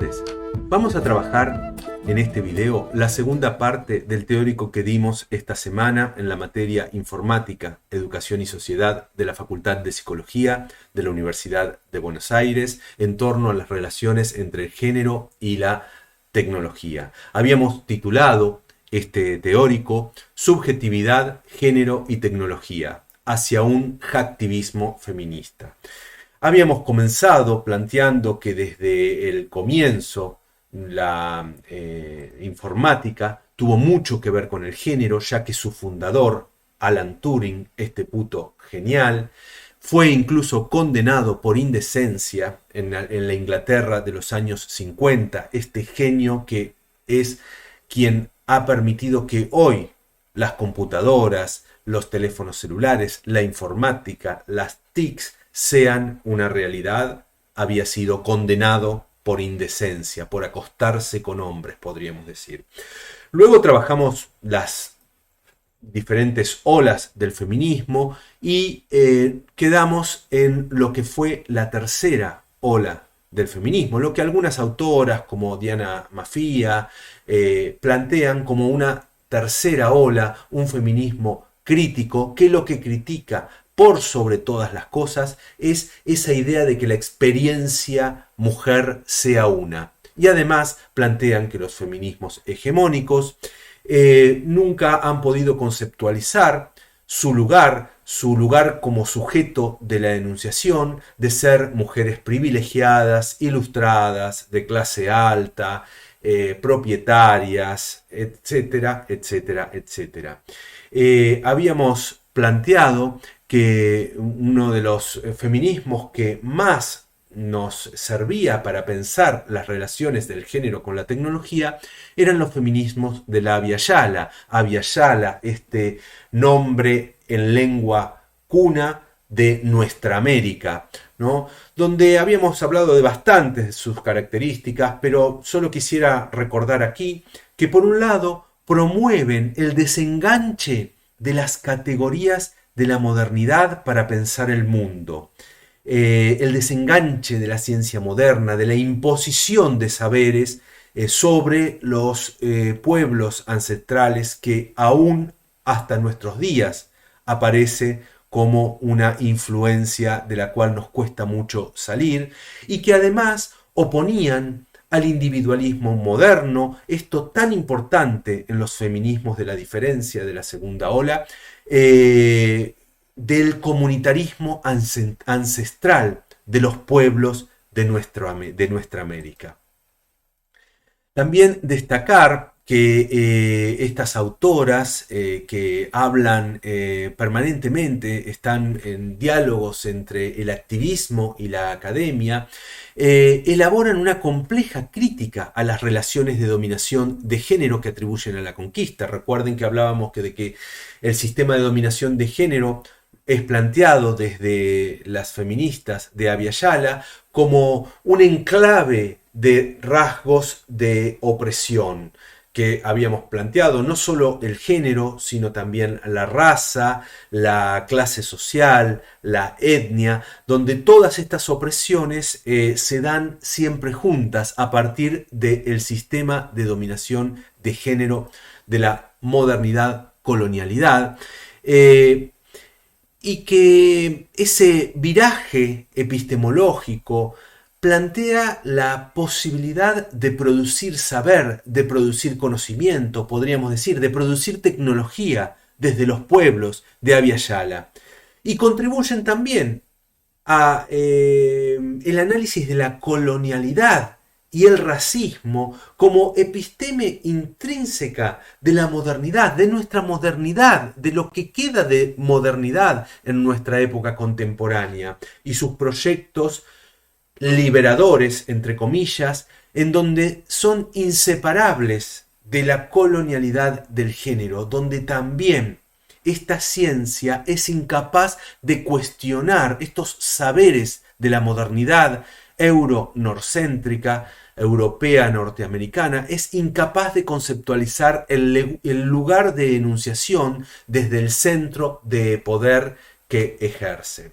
estudiantes, vamos a trabajar en este video la segunda parte del teórico que dimos esta semana en la materia Informática, Educación y Sociedad de la Facultad de Psicología de la Universidad de Buenos Aires en torno a las relaciones entre el género y la tecnología. Habíamos titulado este teórico Subjetividad, Género y Tecnología, hacia un hacktivismo feminista. Habíamos comenzado planteando que desde el comienzo la informática tuvo mucho que ver con el género, ya que su fundador, Alan Turing, este puto genial, fue incluso condenado por indecencia en la Inglaterra de los años 50, este genio que es quien ha permitido que hoy las computadoras, los teléfonos celulares, la informática, las TICs sean una realidad. Había sido condenado por indecencia, por acostarse con hombres, podríamos decir. Luego trabajamos las diferentes olas del feminismo y quedamos en lo que fue la tercera ola del feminismo, lo que algunas autoras como Diana Mafia plantean como una tercera ola, un feminismo crítico, que lo que critica por sobre todas las cosas es esa idea de que la experiencia mujer sea una. Y además plantean que los feminismos hegemónicos nunca han podido conceptualizar su lugar como sujeto de la enunciación, de ser mujeres privilegiadas, ilustradas, de clase alta, propietarias, etcétera, etcétera, etcétera. Habíamos planteado que uno de los feminismos que más nos servía para pensar las relaciones del género con la tecnología eran los feminismos de la Abya Yala. Abya Yala, este nombre en lengua cuna de nuestra América, ¿no? Donde habíamos hablado de bastantes de sus características, pero solo quisiera recordar aquí que por un lado promueven el desenganche de las categorías de la modernidad para pensar el mundo, el desenganche de la ciencia moderna, de la imposición de saberes sobre los pueblos ancestrales que aún hasta nuestros días aparece como una influencia de la cual nos cuesta mucho salir y que además oponían al individualismo moderno, esto tan importante en los feminismos de la diferencia de la segunda ola, del comunitarismo ancestral de los pueblos de nuestra América. También destacar que estas autoras que hablan permanentemente, están en diálogos entre el activismo y la academia, elaboran una compleja crítica a las relaciones de dominación de género que atribuyen a la conquista. Recuerden que hablábamos de que el sistema de dominación de género es planteado desde las feministas de Abya Yala como un enclave de rasgos de opresión que habíamos planteado, no solo el género, sino también la raza, la clase social, la etnia, donde todas estas opresiones se dan siempre juntas a partir del sistema de dominación de género de la modernidad, colonialidad, y que ese viraje epistemológico plantea la posibilidad de producir saber, de producir conocimiento, podríamos decir, de producir tecnología desde los pueblos de Abya Yala. Y contribuyen también a el análisis de la colonialidad y el racismo como episteme intrínseca de la modernidad, de nuestra modernidad, de lo que queda de modernidad en nuestra época contemporánea y sus proyectos liberadores, entre comillas, en donde son inseparables de la colonialidad del género, donde también esta ciencia es incapaz de cuestionar estos saberes de la modernidad euro-norcéntrica, europea, norteamericana, es incapaz de conceptualizar el lugar de enunciación desde el centro de poder que ejerce.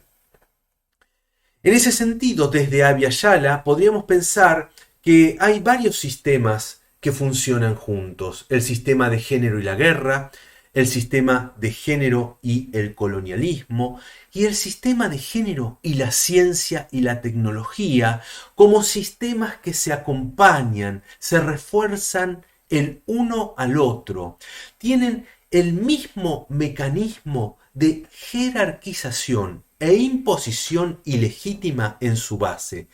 En ese sentido, desde Abya Yala podríamos pensar que hay varios sistemas que funcionan juntos. El sistema de género y la guerra, el sistema de género y el colonialismo, y el sistema de género y la ciencia y la tecnología como sistemas que se acompañan, se refuerzan el uno al otro. Tienen el mismo mecanismo de jerarquización e imposición ilegítima en su base.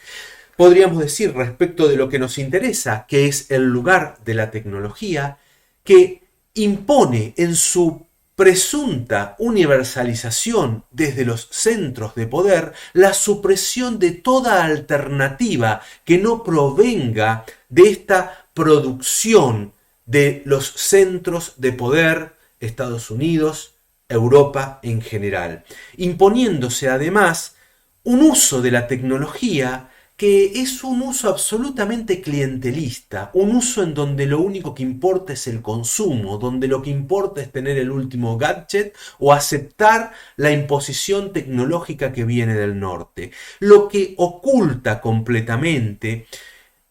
Podríamos decir respecto de lo que nos interesa, que es el lugar de la tecnología, que impone en su presunta universalización desde los centros de poder la supresión de toda alternativa que no provenga de esta producción de los centros de poder, Estados Unidos, Europa en general, imponiéndose además un uso de la tecnología que es un uso absolutamente clientelista, un uso en donde lo único que importa es el consumo, donde lo que importa es tener el último gadget o aceptar la imposición tecnológica que viene del norte, lo que oculta completamente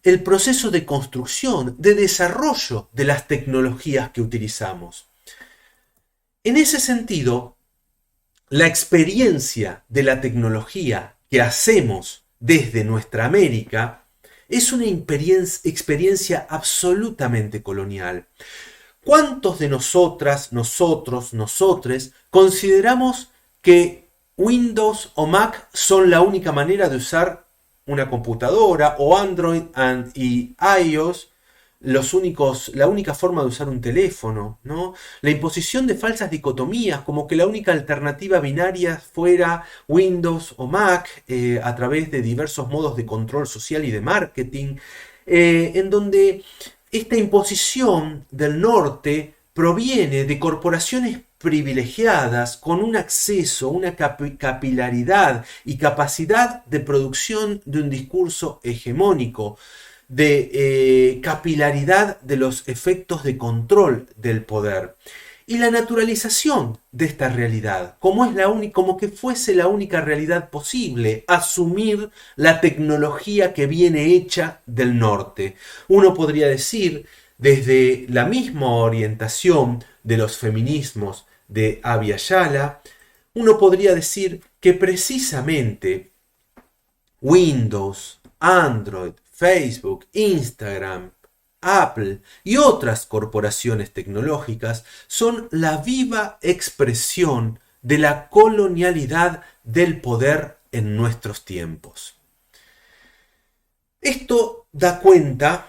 el proceso de construcción, de desarrollo de las tecnologías que utilizamos. En ese sentido, la experiencia de la tecnología que hacemos desde nuestra América es una experiencia absolutamente colonial. ¿Cuántos de nosotras, nosotros, nosotres consideramos que Windows o Mac son la única manera de usar una computadora, o Android y iOS la única forma de usar un teléfono, ¿no? La imposición de falsas dicotomías, como que la única alternativa binaria fuera Windows o Mac, a través de diversos modos de control social y de marketing, en donde esta imposición del norte proviene de corporaciones privilegiadas con un acceso, una capilaridad y capacidad de producción de un discurso hegemónico, de capilaridad de los efectos de control del poder y la naturalización de esta realidad, como que fuese la única realidad posible, asumir la tecnología que viene hecha del norte. Uno podría decir, desde la misma orientación de los feminismos de Abya Yala, uno podría decir que precisamente Windows, Android, Facebook, Instagram, Apple y otras corporaciones tecnológicas son la viva expresión de la colonialidad del poder en nuestros tiempos. Esto da cuenta,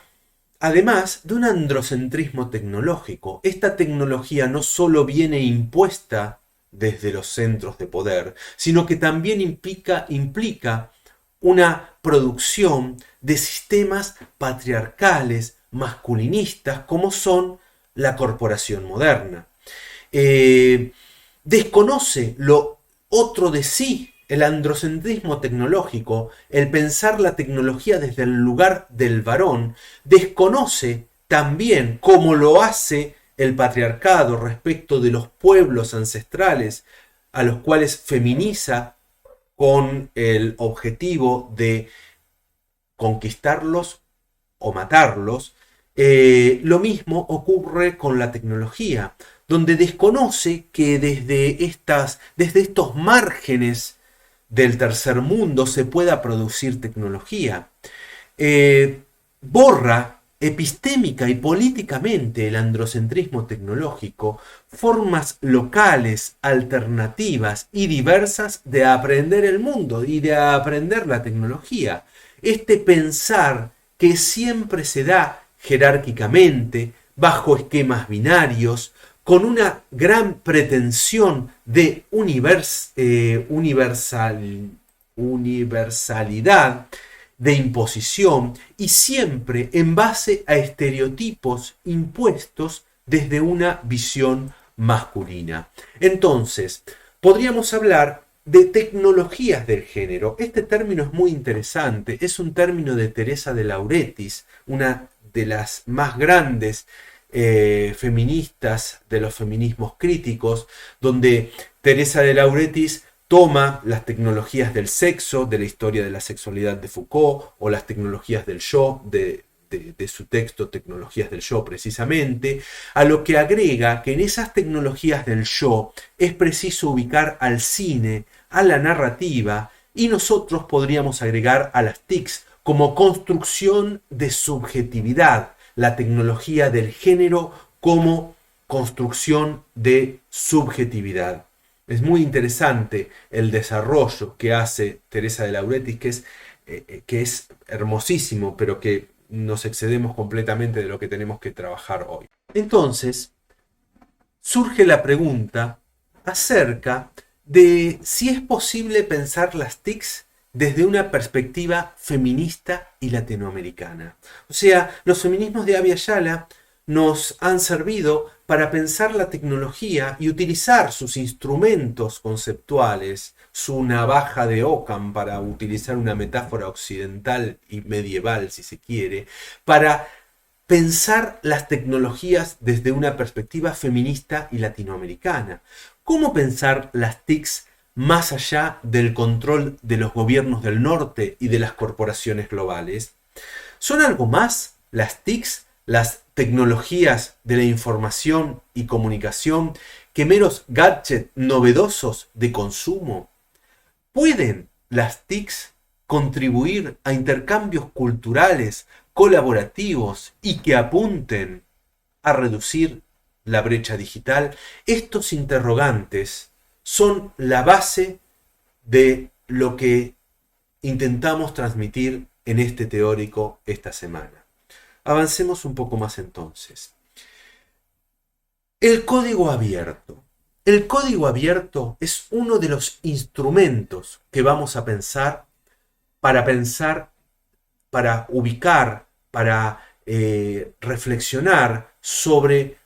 además, de un androcentrismo tecnológico. Esta tecnología no solo viene impuesta desde los centros de poder, sino que también implica una producción de sistemas patriarcales, masculinistas, como son la corporación moderna. Desconoce lo otro de sí, el androcentrismo tecnológico, el pensar la tecnología desde el lugar del varón, desconoce también, como lo hace el patriarcado respecto de los pueblos ancestrales, a los cuales feminiza con el objetivo de conquistarlos o matarlos. Lo mismo ocurre con la tecnología, donde desconoce que desde estos márgenes del tercer mundo se pueda producir tecnología. Borra epistémica y políticamente el androcentrismo tecnológico, formas locales, alternativas y diversas de aprender el mundo y de aprender la tecnología. Este pensar que siempre se da jerárquicamente, bajo esquemas binarios, con una gran pretensión de universalidad, de imposición, y siempre en base a estereotipos impuestos desde una visión masculina. Entonces, podríamos hablar de tecnologías del género. Este término es muy interesante, es un término de Teresa de Lauretis, una de las más grandes feministas de los feminismos críticos, donde Teresa de Lauretis toma las tecnologías del sexo, de la historia de la sexualidad de Foucault, o las tecnologías del yo, de su texto Tecnologías del Yo precisamente, a lo que agrega que en esas tecnologías del yo es preciso ubicar al cine, a la narrativa, y nosotros podríamos agregar a las TICs como construcción de subjetividad, la tecnología del género como construcción de subjetividad. Es muy interesante el desarrollo que hace Teresa de Lauretis, que es hermosísimo, pero que nos excedemos completamente de lo que tenemos que trabajar hoy. Entonces, surge la pregunta acerca de si es posible pensar las TICs desde una perspectiva feminista y latinoamericana. O sea, los feminismos de Abya Yala nos han servido para pensar la tecnología y utilizar sus instrumentos conceptuales, su navaja de Occam, para utilizar una metáfora occidental y medieval, si se quiere, para pensar las tecnologías desde una perspectiva feminista y latinoamericana. ¿Cómo pensar las TICs más allá del control de los gobiernos del norte y de las corporaciones globales? ¿Son algo más las TICs, las tecnologías de la información y comunicación, que meros gadgets novedosos de consumo? ¿Pueden las TICs contribuir a intercambios culturales colaborativos y que apunten a reducir la brecha digital? Estos interrogantes son la base de lo que intentamos transmitir en este teórico esta semana. Avancemos un poco más entonces. El código abierto. El código abierto es uno de los instrumentos que vamos a pensar, para ubicar, para reflexionar sobre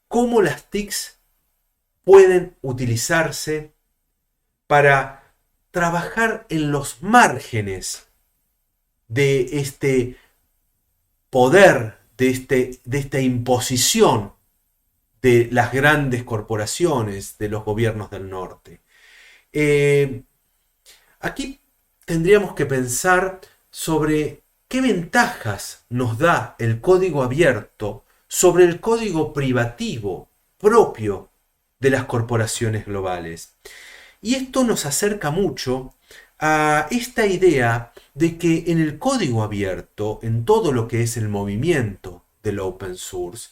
cómo las TICs pueden utilizarse para trabajar en los márgenes de este poder, de esta imposición de las grandes corporaciones, de los gobiernos del norte. Aquí tendríamos que pensar sobre qué ventajas nos da el código abierto sobre el código privativo propio de las corporaciones globales. Y esto nos acerca mucho a esta idea de que en el código abierto, en todo lo que es el movimiento del open source,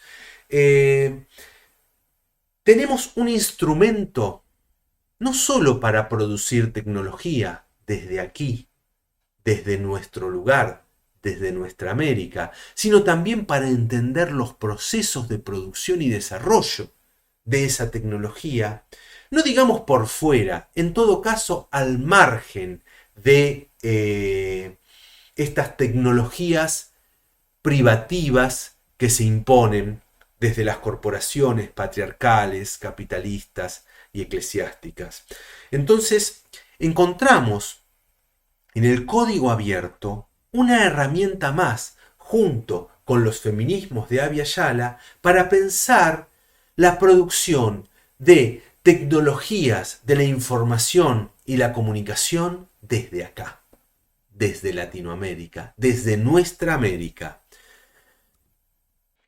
tenemos un instrumento no solo para producir tecnología desde aquí, desde nuestro lugar, desde nuestra América, sino también para entender los procesos de producción y desarrollo de esa tecnología, no digamos por fuera, en todo caso al margen de estas tecnologías privativas que se imponen desde las corporaciones patriarcales, capitalistas y eclesiásticas. Entonces, encontramos en el código abierto una herramienta más, junto con los feminismos de Abya Yala, para pensar la producción de tecnologías de la información y la comunicación desde acá, desde Latinoamérica, desde nuestra América.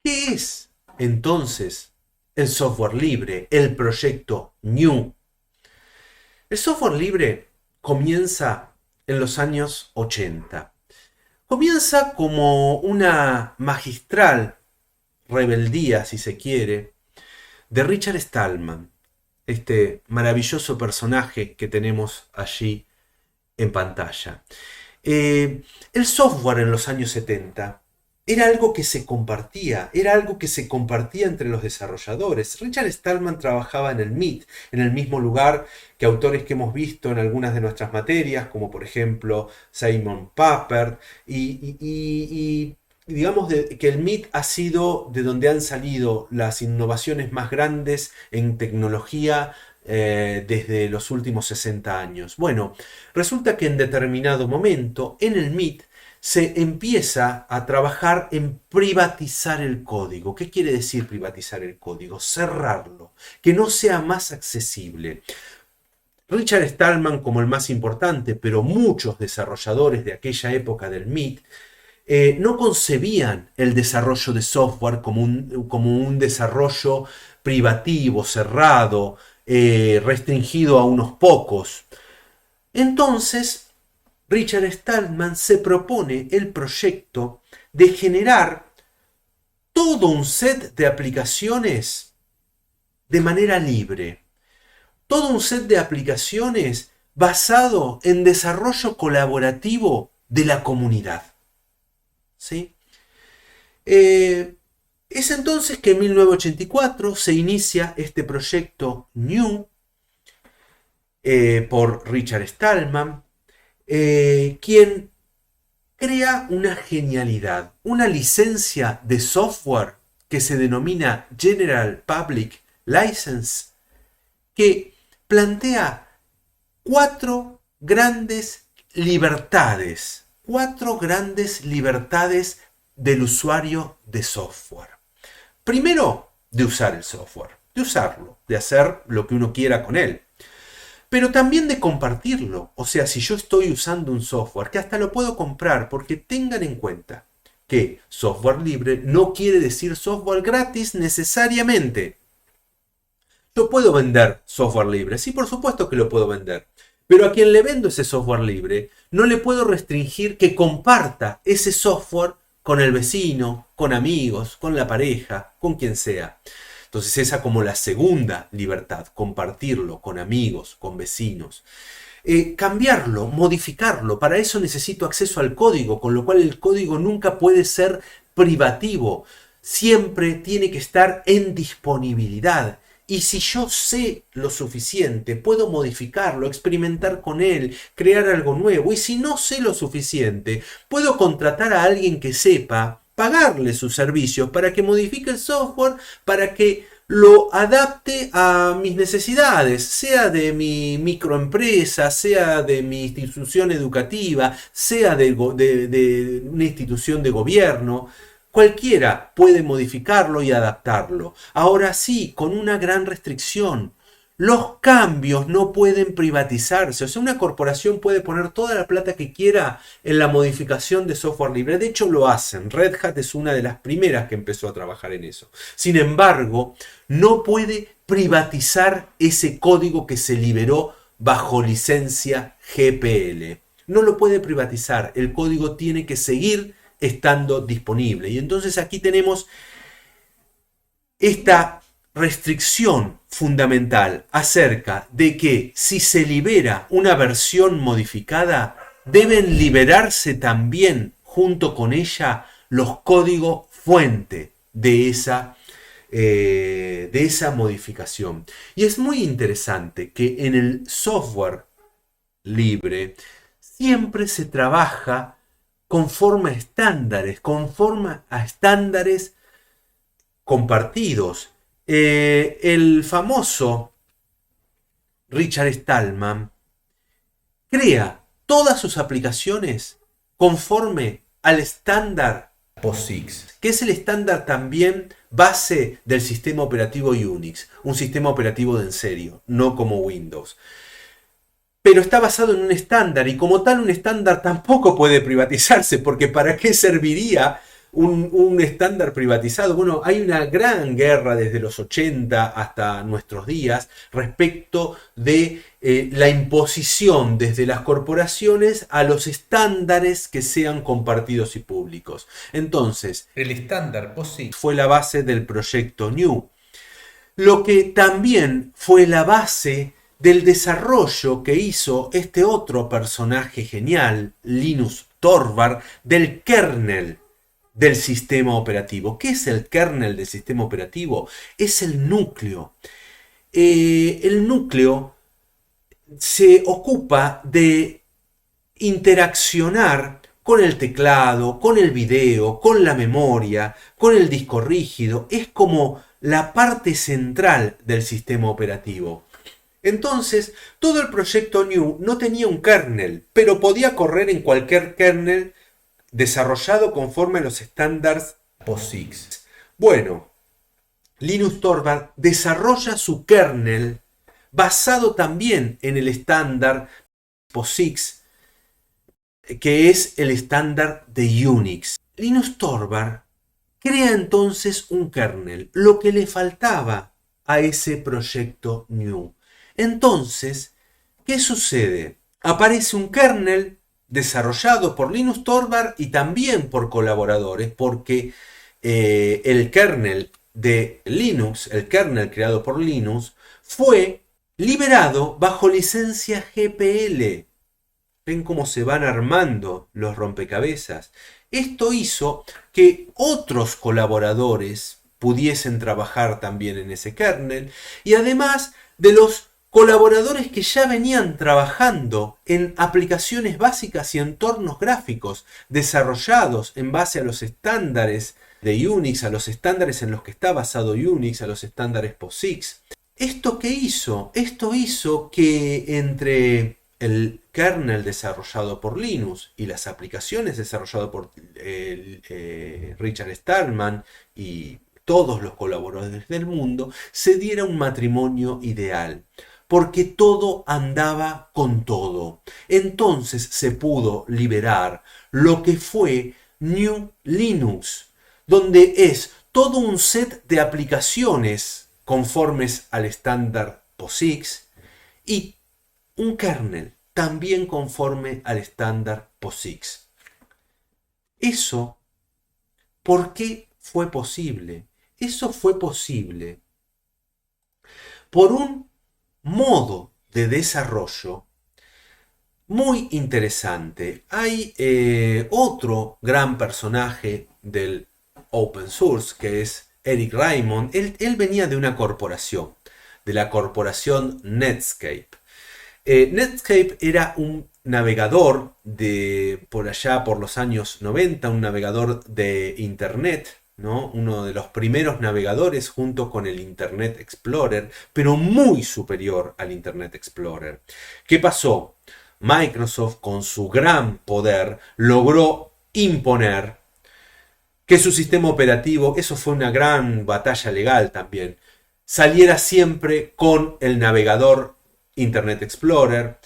¿Qué es entonces el software libre, el proyecto New? El software libre comienza en los años 80. Comienza como una magistral rebeldía, si se quiere, de Richard Stallman, este maravilloso personaje que tenemos allí en pantalla. El software en los años 70 era algo que se compartía, entre los desarrolladores. Richard Stallman trabajaba en el MIT, en el mismo lugar que autores que hemos visto en algunas de nuestras materias, como por ejemplo Simon Papert, y digamos que el MIT ha sido de donde han salido las innovaciones más grandes en tecnología desde los últimos 60 años. Bueno, resulta que en determinado momento en el MIT se empieza a trabajar en privatizar el código. ¿Qué quiere decir privatizar el código? Cerrarlo, que no sea más accesible. Richard Stallman como el más importante, pero muchos desarrolladores de aquella época del MIT no concebían el desarrollo de software como un desarrollo privativo, cerrado, restringido a unos pocos. Entonces, Richard Stallman se propone el proyecto de generar todo un set de aplicaciones de manera libre. Todo un set de aplicaciones basado en desarrollo colaborativo de la comunidad. ¿Sí? Es entonces que en 1984 se inicia este proyecto New por Richard Stallman, quien crea una genialidad, una licencia de software que se denomina General Public License, que plantea cuatro grandes libertades del usuario de software. Primero, de usar el software, de usarlo, de hacer lo que uno quiera con él. Pero también de compartirlo. O sea, si yo estoy usando un software, que hasta lo puedo comprar, porque tengan en cuenta que software libre no quiere decir software gratis necesariamente. Yo puedo vender software libre, sí, por supuesto que lo puedo vender. Pero a quien le vendo ese software libre, no le puedo restringir que comparta ese software con el vecino, con amigos, con la pareja, con quien sea. Entonces esa como la segunda libertad, compartirlo con amigos, con vecinos. Cambiarlo, modificarlo, para eso necesito acceso al código, con lo cual el código nunca puede ser privativo, siempre tiene que estar en disponibilidad. Y si yo sé lo suficiente, puedo modificarlo, experimentar con él, crear algo nuevo. Y si no sé lo suficiente, puedo contratar a alguien que sepa, pagarle sus servicios para que modifique el software, para que lo adapte a mis necesidades, sea de mi microempresa, sea de mi institución educativa, sea de una institución de gobierno. Cualquiera puede modificarlo y adaptarlo. Ahora sí, con una gran restricción. Los cambios no pueden privatizarse. O sea, una corporación puede poner toda la plata que quiera en la modificación de software libre. De hecho, lo hacen. Red Hat es una de las primeras que empezó a trabajar en eso. Sin embargo, no puede privatizar ese código que se liberó bajo licencia GPL. No lo puede privatizar. El código tiene que seguir estando disponible. Y entonces aquí tenemos esta restricción fundamental acerca de que si se libera una versión modificada, deben liberarse también junto con ella los códigos fuente de esa modificación. Y es muy interesante que en el software libre siempre se trabaja conforme a estándares compartidos. El famoso Richard Stallman crea todas sus aplicaciones conforme al estándar POSIX, que es el estándar también base del sistema operativo Unix, un sistema operativo de en serio, no como Windows. Pero está basado en un estándar y como tal un estándar tampoco puede privatizarse, porque ¿para qué serviría un estándar privatizado? Bueno, hay una gran guerra desde los 80 hasta nuestros días respecto de la imposición desde las corporaciones a los estándares que sean compartidos y públicos. Entonces, el estándar POSIX fue la base del proyecto New, lo que también fue la base del desarrollo que hizo este otro personaje genial, Linus Torvald, del kernel del sistema operativo. ¿Qué es el kernel del sistema operativo? Es el núcleo. El núcleo se ocupa de interaccionar con el teclado, con el video, con la memoria, con el disco rígido. Es como la parte central del sistema operativo. Entonces, todo el proyecto New no tenía un kernel, pero podía correr en cualquier kernel desarrollado conforme a los estándares POSIX. Bueno, Linus Torvald desarrolla su kernel basado también en el estándar POSIX, que es el estándar de Unix. Linus Torvald crea entonces un kernel, lo que le faltaba a ese proyecto GNU. Entonces, ¿qué sucede? Aparece un kernel desarrollado por Linus Torvald y también por colaboradores, porque el kernel de Linux, el kernel creado por Linux, fue liberado bajo licencia GPL. Ven cómo se van armando los rompecabezas. Esto hizo que otros colaboradores pudiesen trabajar también en ese kernel, y además de los colaboradores que ya venían trabajando en aplicaciones básicas y entornos gráficos desarrollados en base a los estándares de Unix, a los estándares en los que está basado Unix, a los estándares POSIX. ¿Esto qué hizo? Esto hizo que entre el kernel desarrollado por Linux y las aplicaciones desarrolladas por Richard Stallman y todos los colaboradores del mundo, se diera un matrimonio ideal, porque todo andaba con todo. Entonces se pudo liberar lo que fue GNU Linux, donde es todo un set de aplicaciones conformes al estándar POSIX y un kernel también conforme al estándar POSIX. Eso, ¿por qué fue posible? Eso fue posible por un modo de desarrollo muy interesante. Hay otro gran personaje del open source, que es Eric Raymond. Él venía de una corporación, de la corporación Netscape. Netscape era un navegador de por allá por los años 90, un navegador de internet, ¿no? Uno de los primeros navegadores junto con el Internet Explorer, pero muy superior al Internet Explorer. ¿Qué pasó? Microsoft, con su gran poder, logró imponer que su sistema operativo, eso fue una gran batalla legal también, saliera siempre con el navegador Internet Explorer,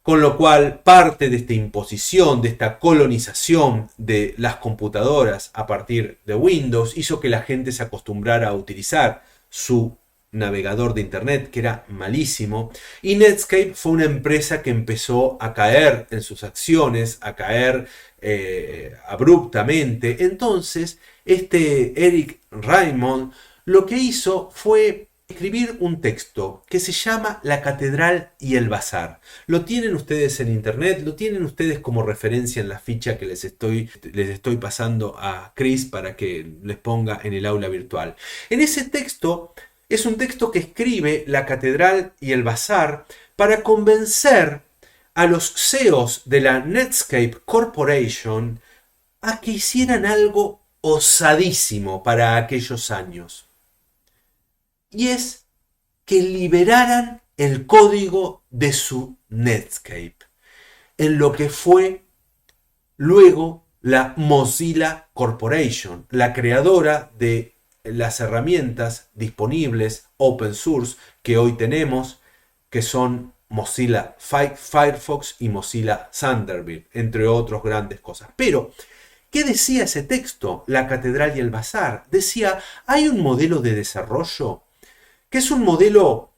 con lo cual parte de esta imposición, de esta colonización de las computadoras a partir de Windows, hizo que la gente se acostumbrara a utilizar su navegador de internet, que era malísimo, y Netscape fue una empresa que empezó a caer en sus acciones, a caer abruptamente. Entonces, este Eric Raymond lo que hizo fue escribir un texto que se llama La Catedral y el Bazar. Lo tienen ustedes en internet, lo tienen ustedes como referencia en la ficha que les estoy pasando a Chris para que les ponga en el aula virtual. En ese texto es un texto que escribe La Catedral y el Bazar para convencer a los CEOs de la Netscape Corporation a que hicieran algo osadísimo para aquellos años. Y es que liberaran el código de su Netscape, en lo que fue luego la Mozilla Corporation, la creadora de las herramientas disponibles open source que hoy tenemos, que son Mozilla Firefox y Mozilla Thunderbird, entre otras grandes cosas. Pero, ¿qué decía ese texto? La Catedral y el Bazar. Decía, hay un modelo de desarrollo que es un modelo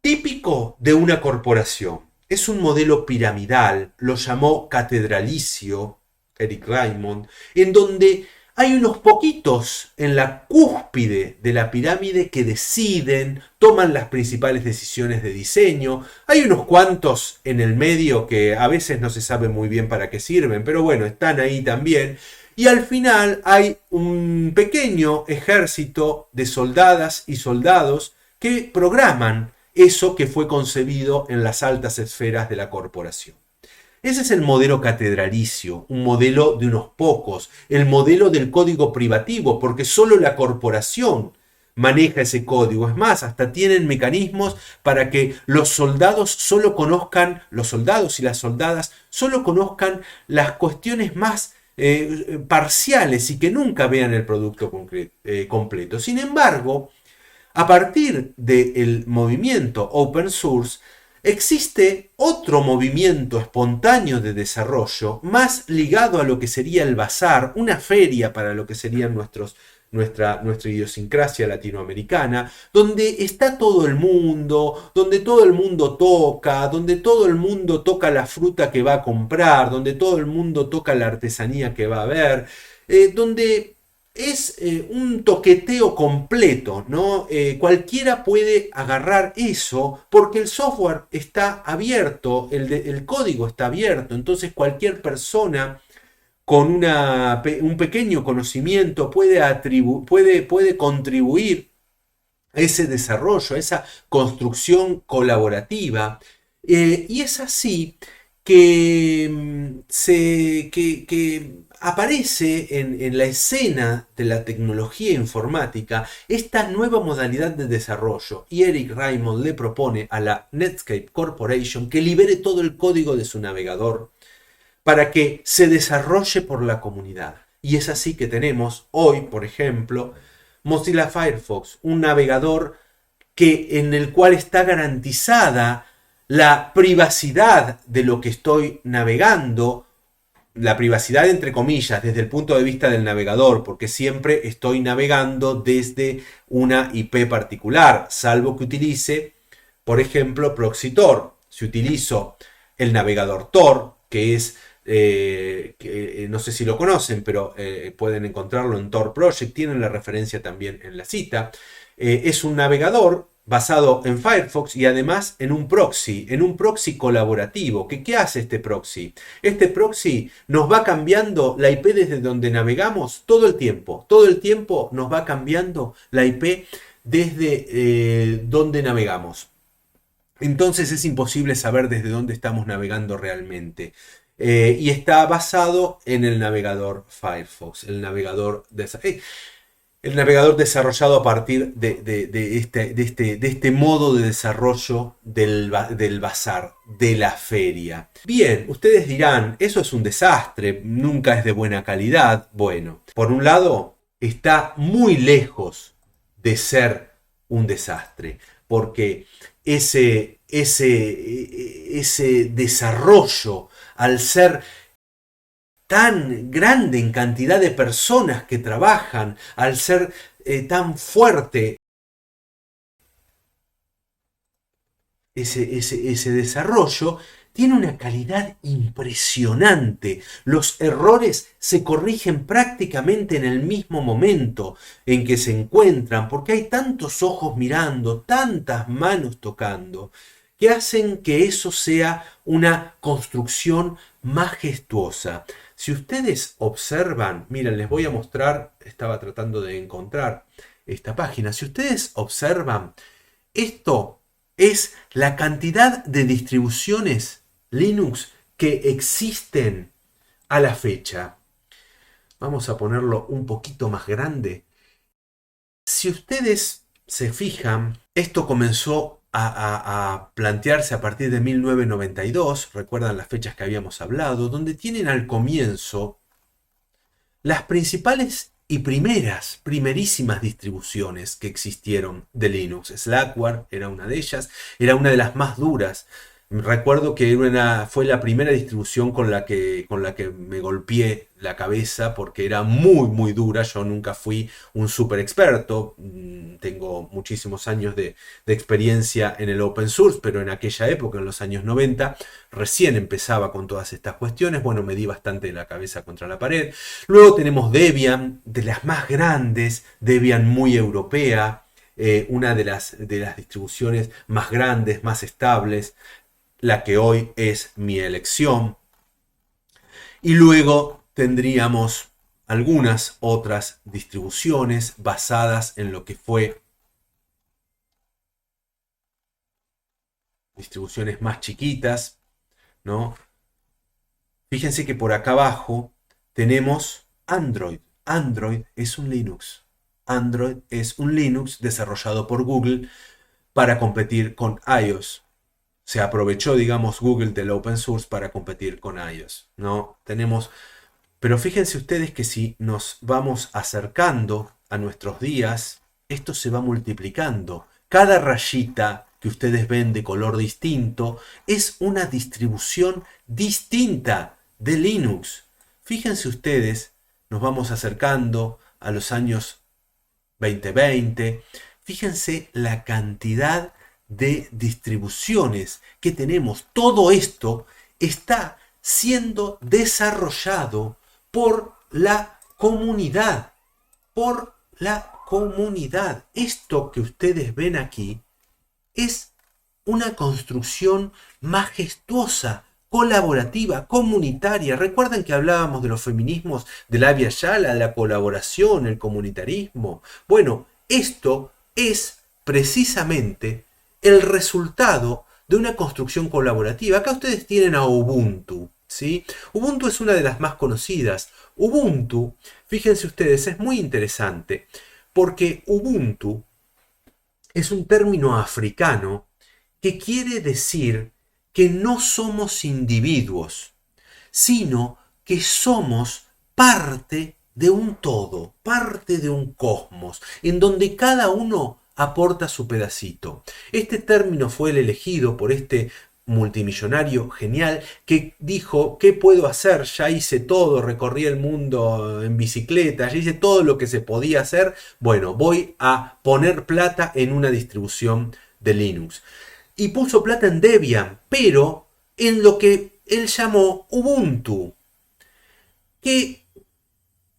típico de una corporación. Es un modelo piramidal, lo llamó catedralicio Eric Raymond, en donde hay unos poquitos en la cúspide de la pirámide que deciden, toman las principales decisiones de diseño. Hay unos cuantos en el medio que a veces no se sabe muy bien para qué sirven, pero bueno, están ahí también. Y al final hay un pequeño ejército de soldadas y soldados que programan eso que fue concebido en las altas esferas de la corporación. Ese es el modelo catedralicio, un modelo de unos pocos, el modelo del código privativo, porque solo la corporación maneja ese código. Es más, hasta tienen mecanismos para que los soldados solo conozcan, los soldados y las soldadas solo conozcan las cuestiones más parciales y que nunca vean el producto completo. Sin embargo, A partir del movimiento open source, existe otro movimiento espontáneo de desarrollo más ligado a lo que sería el bazar, una feria para lo que serían nuestra idiosincrasia latinoamericana, donde está todo el mundo, donde todo el mundo toca, donde todo el mundo toca la fruta que va a comprar, donde todo el mundo toca la artesanía que va a ver, donde es un toqueteo completo, ¿no? Cualquiera puede agarrar eso porque el software está abierto, el código está abierto, entonces cualquier persona con un pequeño conocimiento puede contribuir a ese desarrollo, a esa construcción colaborativa. Y es así que, que aparece en la escena de la tecnología informática esta nueva modalidad de desarrollo. Y Eric Raymond le propone a la Netscape Corporation que libere todo el código de su navegador para que se desarrolle por la comunidad. Y es así que tenemos hoy, por ejemplo, Mozilla Firefox, un navegador en el cual está garantizada la privacidad de lo que estoy navegando, la privacidad entre comillas, desde el punto de vista del navegador, porque siempre estoy navegando desde una IP particular, salvo que utilice, por ejemplo, Proxy-Tor. Si utilizo el navegador Tor, que es que no sé si lo conocen, pero pueden encontrarlo en Tor Project, tienen la referencia también en la cita. Es un navegador basado en Firefox y además en un proxy colaborativo. ¿Qué hace este proxy? Este proxy nos va cambiando la IP desde donde navegamos todo el tiempo nos va cambiando la IP desde donde navegamos. Entonces es imposible saber desde dónde estamos navegando realmente. Y está basado en el navegador Firefox, el navegador desarrollado a partir de este modo de desarrollo del bazar, de la feria. Bien, ustedes dirán, eso es un desastre, nunca es de buena calidad. Bueno, por un lado, está muy lejos de ser un desastre, porque ese desarrollo, al ser tan grande en cantidad de personas que trabajan, al ser tan fuerte ese desarrollo, tiene una calidad impresionante. Los errores se corrigen prácticamente en el mismo momento en que se encuentran, porque hay tantos ojos mirando, tantas manos tocando, que hacen que eso sea una construcción majestuosa. Si ustedes observan, miren, les voy a mostrar, estaba tratando de encontrar esta página. Si ustedes observan, esto es la cantidad de distribuciones Linux que existen a la fecha. Vamos a ponerlo un poquito más grande. Si ustedes se fijan, esto comenzó a plantearse a partir de 1992, recuerdan las fechas que habíamos hablado, donde tienen al comienzo las principales y primerísimas distribuciones que existieron de Linux. Slackware era una de ellas, era una de las más duras. Recuerdo que fue la primera distribución con la que me golpeé la cabeza porque era muy dura. Yo nunca fui un super experto, tengo muchísimos años de experiencia en el open source, pero en aquella época, en los años 90, recién empezaba con todas estas cuestiones. Bueno, me di bastante la cabeza contra la pared. Luego tenemos Debian, de las más grandes, Debian muy europea, una de las distribuciones más grandes, más estables, la que hoy es mi elección. Y luego tendríamos algunas otras distribuciones basadas en lo que fue distribuciones más chiquitas, ¿no? Fíjense que por acá abajo tenemos Android. Android es un Linux. Android es un Linux desarrollado por Google para competir con iOS. Se aprovechó, digamos, Google del open source para competir con iOS, ¿no? Pero fíjense ustedes que si nos vamos acercando a nuestros días, esto se va multiplicando. Cada rayita que ustedes ven de color distinto es una distribución distinta de Linux. Fíjense ustedes, nos vamos acercando a los años 2020. Fíjense la cantidad de distribuciones que tenemos. Todo esto está siendo desarrollado por la comunidad. Por la comunidad. Esto que ustedes ven aquí es una construcción majestuosa, colaborativa, comunitaria. ¿Recuerdan que hablábamos de los feminismos de la Via Yala, la colaboración, el comunitarismo? Bueno, esto es precisamente el resultado de una construcción colaborativa. Acá ustedes tienen a Ubuntu, ¿sí? Ubuntu es una de las más conocidas. Ubuntu, fíjense ustedes, es muy interesante porque Ubuntu es un término africano que quiere decir que no somos individuos, sino que somos parte de un todo, parte de un cosmos, en donde cada uno aporta su pedacito. Este término fue el elegido por este multimillonario genial que dijo: ¿qué puedo hacer? Ya hice todo, recorrí el mundo en bicicleta, ya hice todo lo que se podía hacer. Bueno, voy a poner plata en una distribución de Linux. Y puso plata en Debian, pero en lo que él llamó Ubuntu, que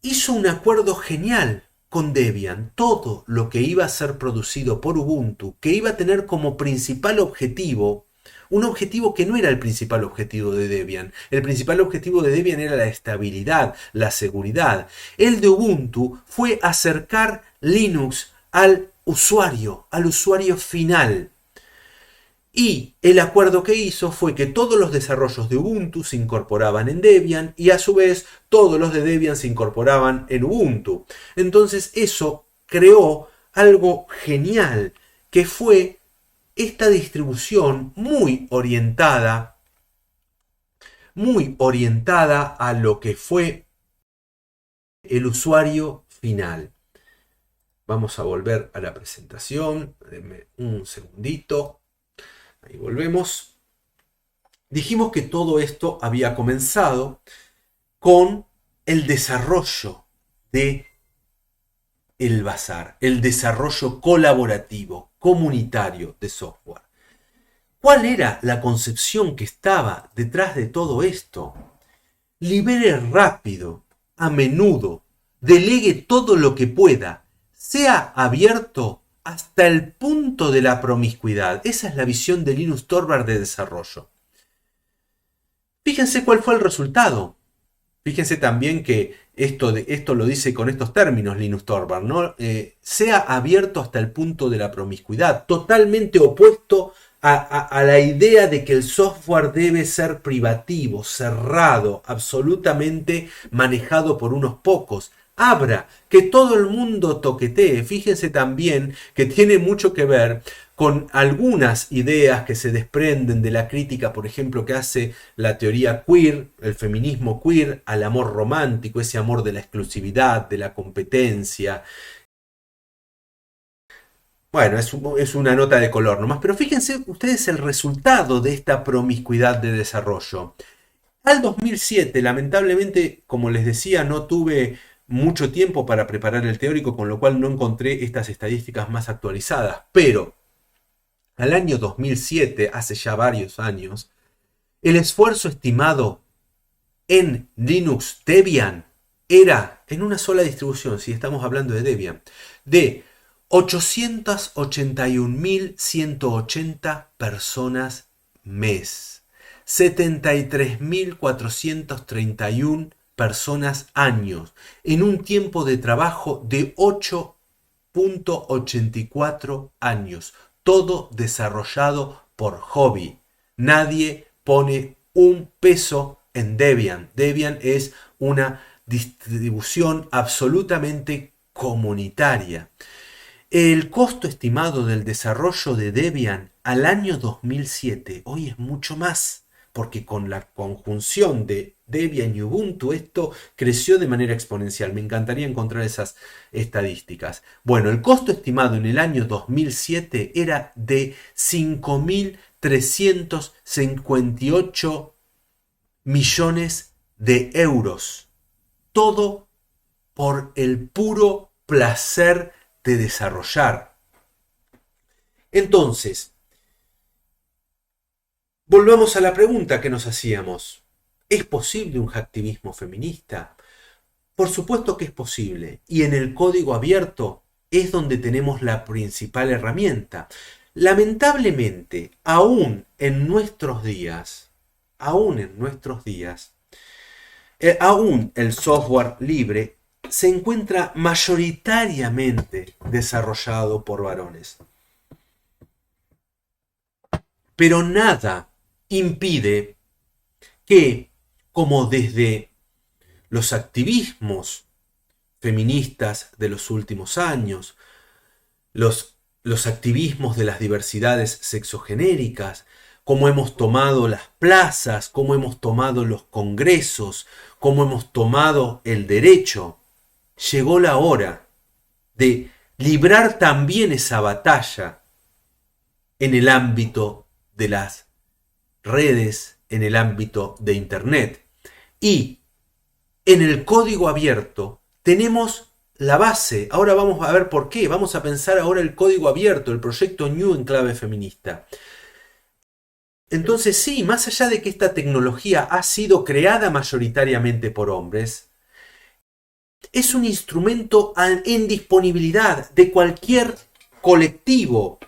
hizo un acuerdo genial con Debian. Todo lo que iba a ser producido por Ubuntu, que iba a tener como principal objetivo, un objetivo que no era el principal objetivo de Debian. El principal objetivo de Debian era la estabilidad, la seguridad. El de Ubuntu fue acercar Linux al usuario final. Y el acuerdo que hizo fue que todos los desarrollos de Ubuntu se incorporaban en Debian y a su vez todos los de Debian se incorporaban en Ubuntu. Entonces eso creó algo genial, que fue esta distribución muy orientada a lo que fue el usuario final. Vamos a volver a la presentación. Denme un segundito. Ahí volvemos. Dijimos que todo esto había comenzado con el desarrollo de el bazar, el desarrollo colaborativo, comunitario de software. ¿Cuál era la concepción que estaba detrás de todo esto? Libere rápido, a menudo, delegue todo lo que pueda, sea abierto hasta el punto de la promiscuidad. Esa es la visión de Linus Torvalds de desarrollo. Fíjense cuál fue el resultado. Fíjense también que esto lo dice con estos términos Linus Torvalds, ¿no? Sea abierto hasta el punto de la promiscuidad, totalmente opuesto a la idea de que el software debe ser privativo, cerrado, absolutamente manejado por unos pocos. Abra, que todo el mundo toquetee. Fíjense también que tiene mucho que ver con algunas ideas que se desprenden de la crítica, por ejemplo, que hace la teoría queer, el feminismo queer, al amor romántico, ese amor de la exclusividad, de la competencia. Bueno, es una nota de color nomás, pero fíjense ustedes el resultado de esta promiscuidad de desarrollo. Al 2007, lamentablemente, como les decía, no tuve mucho tiempo para preparar el teórico, con lo cual no encontré estas estadísticas más actualizadas, pero al año 2007, hace ya varios años, el esfuerzo estimado en Linux Debian era, en una sola distribución, si estamos hablando de Debian, de 881.180 personas mes, 73.431 personas años, en un tiempo de trabajo de 8.84 años, todo desarrollado por hobby. Nadie pone un peso en Debian. Debian es una distribución absolutamente comunitaria. El costo estimado del desarrollo de Debian al año 2007, hoy es mucho más porque con la conjunción de Debian y Ubuntu esto creció de manera exponencial. Me encantaría encontrar esas estadísticas. Bueno, el costo estimado en el año 2007 era de 5.358 millones de euros. Todo por el puro placer de desarrollar. Entonces, volvamos a la pregunta que nos hacíamos. ¿Es posible un hacktivismo feminista? Por supuesto que es posible, y en el código abierto es donde tenemos la principal herramienta. Lamentablemente, aún en nuestros días, aún el software libre se encuentra mayoritariamente desarrollado por varones. Pero nada impide que, como desde los activismos feministas de los últimos años, los activismos de las diversidades sexogenéricas, cómo hemos tomado las plazas, cómo hemos tomado los congresos, cómo hemos tomado el derecho, llegó la hora de librar también esa batalla en el ámbito de las redes, en el ámbito de Internet. Y en el código abierto tenemos la base. Ahora vamos a ver por qué. Vamos a pensar ahora el código abierto, el proyecto New en clave feminista. Entonces sí, más allá de que esta tecnología ha sido creada mayoritariamente por hombres, es un instrumento en disponibilidad de cualquier colectivo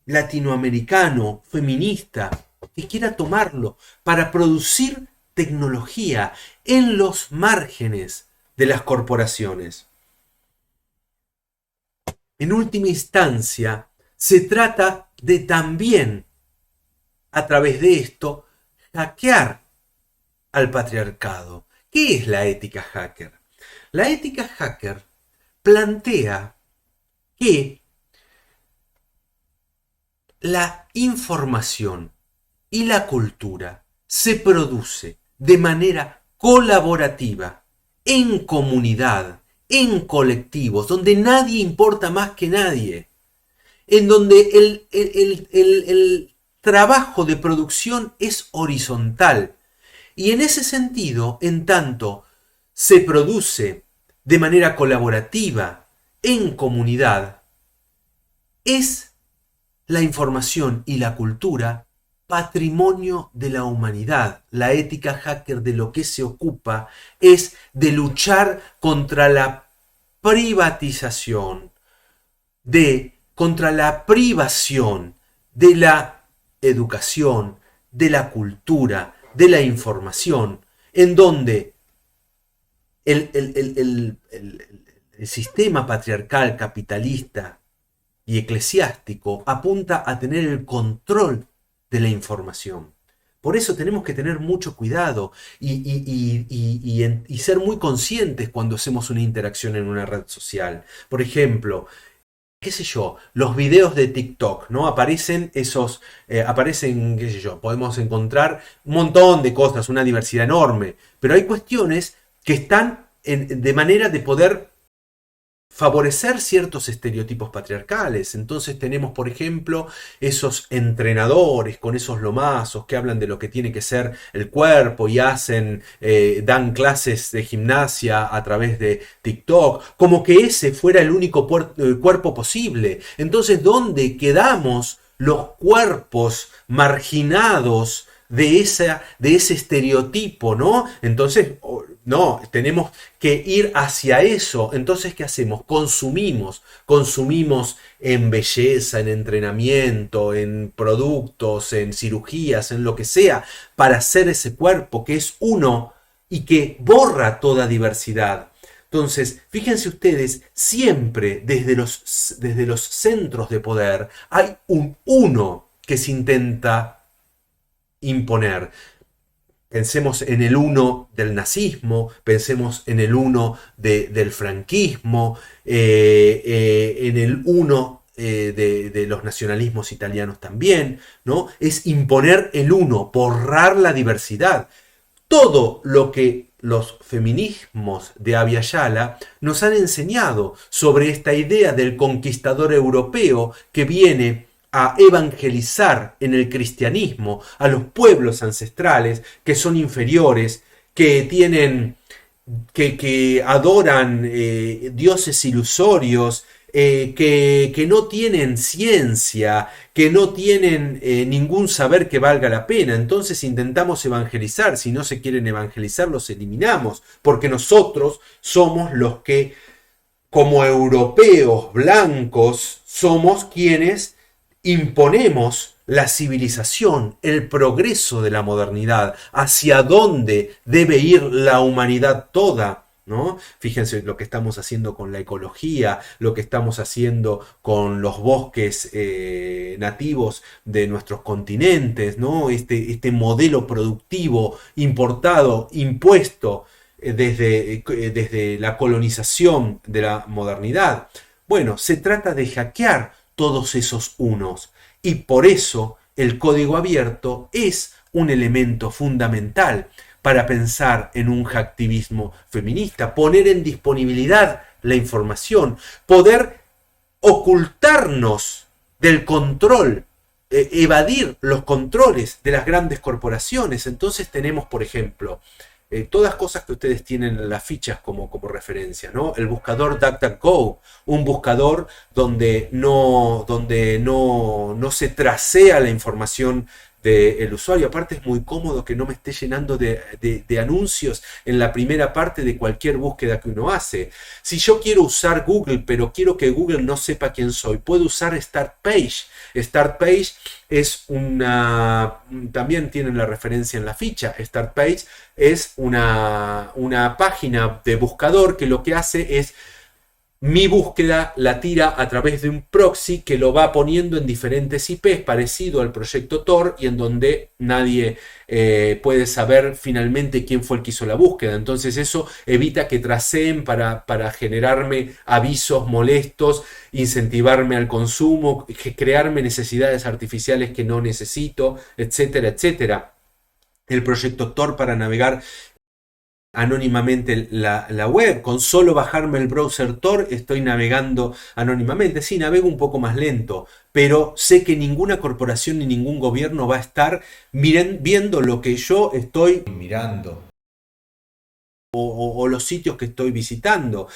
latinoamericano, feminista, que quiera tomarlo para producir tecnología en los márgenes de las corporaciones. En última instancia, se trata de también, a través de esto, hackear al patriarcado. ¿Qué es la ética hacker? La ética hacker plantea que la información y la cultura se produce de manera colaborativa, en comunidad, en colectivos, donde nadie importa más que nadie, en donde el trabajo de producción es horizontal. Y en ese sentido, en tanto se produce de manera colaborativa, en comunidad, es la información y la cultura patrimonio de la humanidad. La ética hacker de lo que se ocupa es de luchar contra la privatización, contra la privación de la educación, de la cultura, de la información, en donde el sistema patriarcal, capitalista y eclesiástico apunta a tener el control de la información. Por eso tenemos que tener mucho cuidado y ser muy conscientes cuando hacemos una interacción en una red social. Por ejemplo, qué sé yo, los videos de TikTok, ¿no? Aparecen qué sé yo, podemos encontrar un montón de cosas, una diversidad enorme, pero hay cuestiones que están de manera de poder favorecer ciertos estereotipos patriarcales. Entonces tenemos, por ejemplo, esos entrenadores con esos lomazos que hablan de lo que tiene que ser el cuerpo y dan clases de gimnasia a través de TikTok, como que ese fuera el único cuerpo posible. Entonces, ¿dónde quedamos los cuerpos marginados de ese estereotipo, ¿no? Entonces, no, tenemos que ir hacia eso. Entonces, ¿qué hacemos? Consumimos en belleza, en entrenamiento, en productos, en cirugías, en lo que sea, para hacer ese cuerpo que es uno y que borra toda diversidad. Entonces, fíjense ustedes, siempre desde los centros de poder hay un uno que se intenta imponer. Pensemos en el uno del nazismo, pensemos en el uno del franquismo, en el uno de los nacionalismos italianos también, ¿no? Es imponer el uno, borrar la diversidad. Todo lo que los feminismos de Abya Yala nos han enseñado sobre esta idea del conquistador europeo que viene a evangelizar en el cristianismo a los pueblos ancestrales que son inferiores, que tienen que adoran dioses ilusorios, que no tienen ciencia, que no tienen ningún saber que valga la pena. Entonces intentamos evangelizar. Si no se quieren evangelizar, los eliminamos, porque nosotros somos los que, como europeos blancos, somos quienes imponemos la civilización, el progreso de la modernidad, hacia dónde debe ir la humanidad toda, ¿no? Fíjense lo que estamos haciendo con la ecología, lo que estamos haciendo con los bosques nativos de nuestros continentes, ¿no? Este modelo productivo importado, impuesto desde la colonización de la modernidad. Bueno, se trata de hackear todos esos unos. Y por eso el código abierto es un elemento fundamental para pensar en un hacktivismo feminista, poner en disponibilidad la información, poder ocultarnos del control, evadir los controles de las grandes corporaciones. Entonces tenemos, por ejemplo, todas cosas que ustedes tienen en las fichas como referencia, ¿no? El buscador DuckDuckGo, un buscador donde no se tracea la información del usuario. Aparte es muy cómodo que no me esté llenando de anuncios en la primera parte de cualquier búsqueda que uno hace. Si yo quiero usar Google, pero quiero que Google no sepa quién soy, puedo usar StartPage. StartPage es también tienen la referencia en la ficha. StartPage es una página de buscador que lo que hace es mi búsqueda la tira a través de un proxy que lo va poniendo en diferentes IPs, parecido al proyecto Tor, y en donde nadie puede saber finalmente quién fue el que hizo la búsqueda. Entonces eso evita que traceen para generarme avisos molestos, incentivarme al consumo, crearme necesidades artificiales que no necesito, etcétera, etcétera. El proyecto Tor para navegar anónimamente la web. Con solo bajarme el browser Tor estoy navegando anónimamente. Sí, navego un poco más lento, pero sé que ninguna corporación ni ningún gobierno va a estar viendo lo que yo estoy mirando. O los sitios que estoy visitando.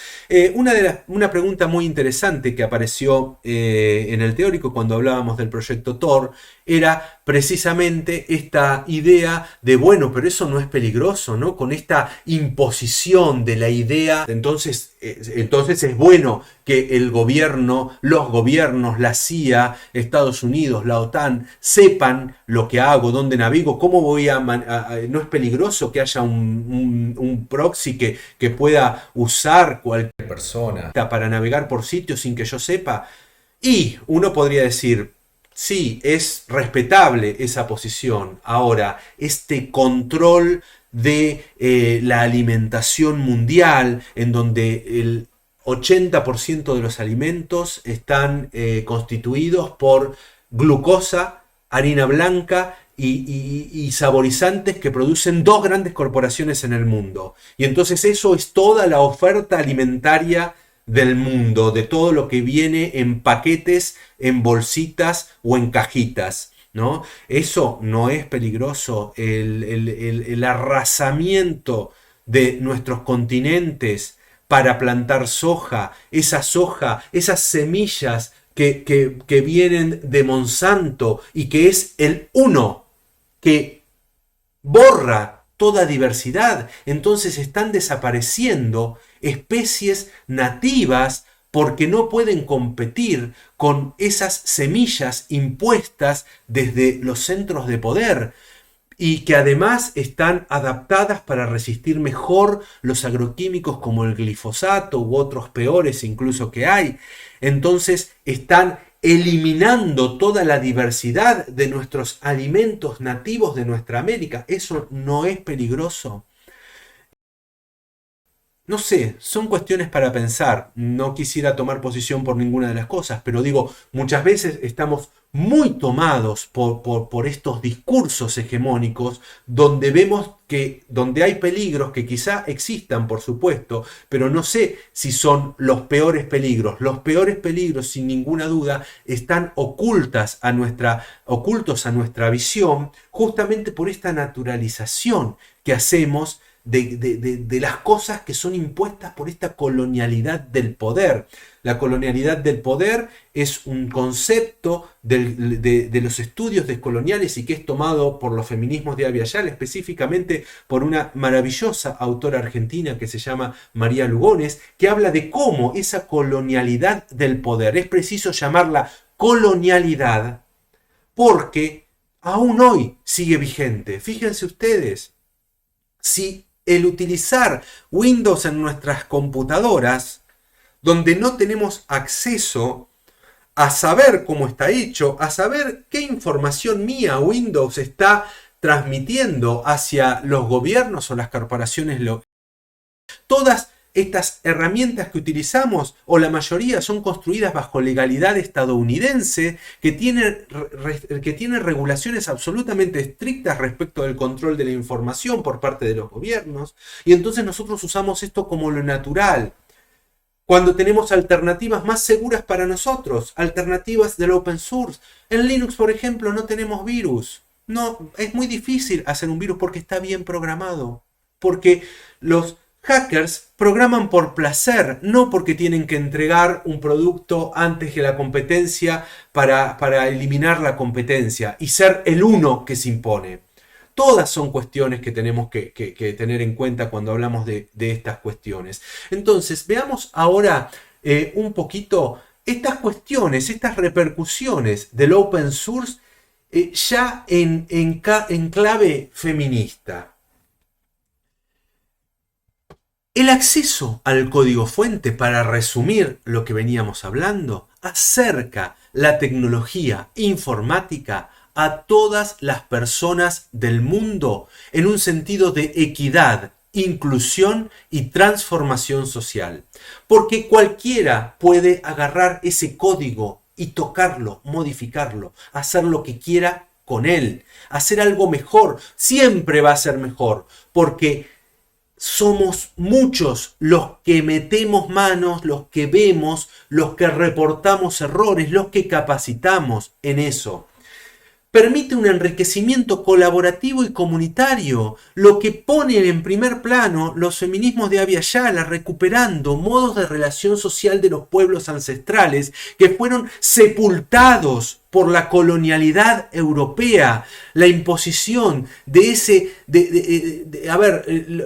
Una pregunta muy interesante que apareció en el teórico cuando hablábamos del proyecto Tor era precisamente esta idea de, bueno, pero eso no es peligroso, ¿no? Con esta imposición de la idea, entonces es bueno que el gobierno, los gobiernos, la CIA, Estados Unidos, la OTAN, sepan lo que hago, dónde navego, cómo voy no es peligroso que haya un proxy que pueda usar cualquier persona para navegar por sitios sin que yo sepa. Y uno podría decir, sí, es respetable esa posición. Ahora, este control de la alimentación mundial, en donde el 80% de los alimentos están constituidos por glucosa, harina blanca y saborizantes que producen dos grandes corporaciones en el mundo. Y entonces eso es toda la oferta alimentaria del mundo, de todo lo que viene en paquetes, en bolsitas o en cajitas, ¿no? Eso no es peligroso. El arrasamiento de nuestros continentes para plantar soja, esas semillas que vienen de Monsanto y que es el uno que borra toda diversidad. Entonces están desapareciendo especies nativas porque no pueden competir con esas semillas impuestas desde los centros de poder y que además están adaptadas para resistir mejor los agroquímicos como el glifosato u otros peores incluso que hay. Entonces están eliminando toda la diversidad de nuestros alimentos nativos de nuestra América. ¿Eso no es peligroso? no sé, son cuestiones para pensar. No quisiera tomar posición por ninguna de las cosas, pero digo, muchas veces estamos muy tomados por estos discursos hegemónicos donde vemos que donde hay peligros que quizá existan, por supuesto, pero no sé si son los peores peligros. Los peores peligros, sin ninguna duda, están ocultos a nuestra visión, justamente por esta naturalización que hacemos de las cosas que son impuestas por esta colonialidad del poder. La colonialidad del poder es un concepto de los estudios descoloniales y que es tomado por los feminismos de Abya Yala, específicamente por una maravillosa autora argentina que se llama María Lugones, que habla de cómo esa colonialidad del poder, es preciso llamarla colonialidad porque aún hoy sigue vigente. Fíjense ustedes, si el utilizar Windows en nuestras computadoras, donde no tenemos acceso a saber cómo está hecho, a saber qué información mía Windows está transmitiendo hacia los gobiernos o las corporaciones locales. Todas estas herramientas que utilizamos, o la mayoría, son construidas bajo legalidad estadounidense, que tiene regulaciones absolutamente estrictas respecto del control de la información por parte de los gobiernos, y entonces nosotros usamos esto como lo natural, cuando tenemos alternativas más seguras para nosotros, alternativas del open source. En Linux, por ejemplo, no tenemos virus. No, es muy difícil hacer un virus porque está bien programado, porque los hackers programan por placer, no porque tienen que entregar un producto antes que la competencia para eliminar la competencia y ser el uno que se impone. Todas son cuestiones que tenemos que tener en cuenta cuando hablamos de estas cuestiones. Entonces, veamos ahora un poquito estas cuestiones, estas repercusiones del open source ya en clave feminista. El acceso al código fuente, para resumir lo que veníamos hablando, acerca la tecnología informática a todas las personas del mundo en un sentido de equidad, inclusión y transformación social. Porque cualquiera puede agarrar ese código y tocarlo, modificarlo, hacer lo que quiera con él, hacer algo mejor. Siempre va a ser mejor, porque somos muchos los que metemos manos, los que vemos, los que reportamos errores, los que capacitamos en eso. Permite un enriquecimiento colaborativo y comunitario, lo que pone en primer plano los feminismos de Abya Yala, recuperando modos de relación social de los pueblos ancestrales que fueron sepultados por la colonialidad europea, la imposición de ese...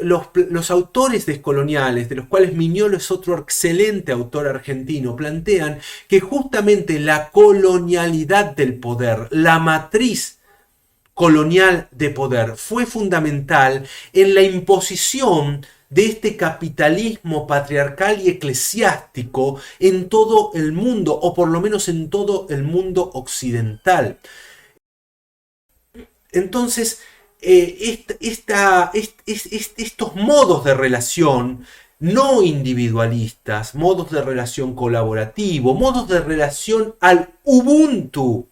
los autores descoloniales, de los cuales Mignolo es otro excelente autor argentino, plantean que justamente la colonialidad del poder, la matriz colonial de poder, fue fundamental en la imposición de este capitalismo patriarcal y eclesiástico en todo el mundo, o por lo menos en todo el mundo occidental. Entonces, estos modos de relación no individualistas, modos de relación colaborativo, modos de relación al Ubuntu,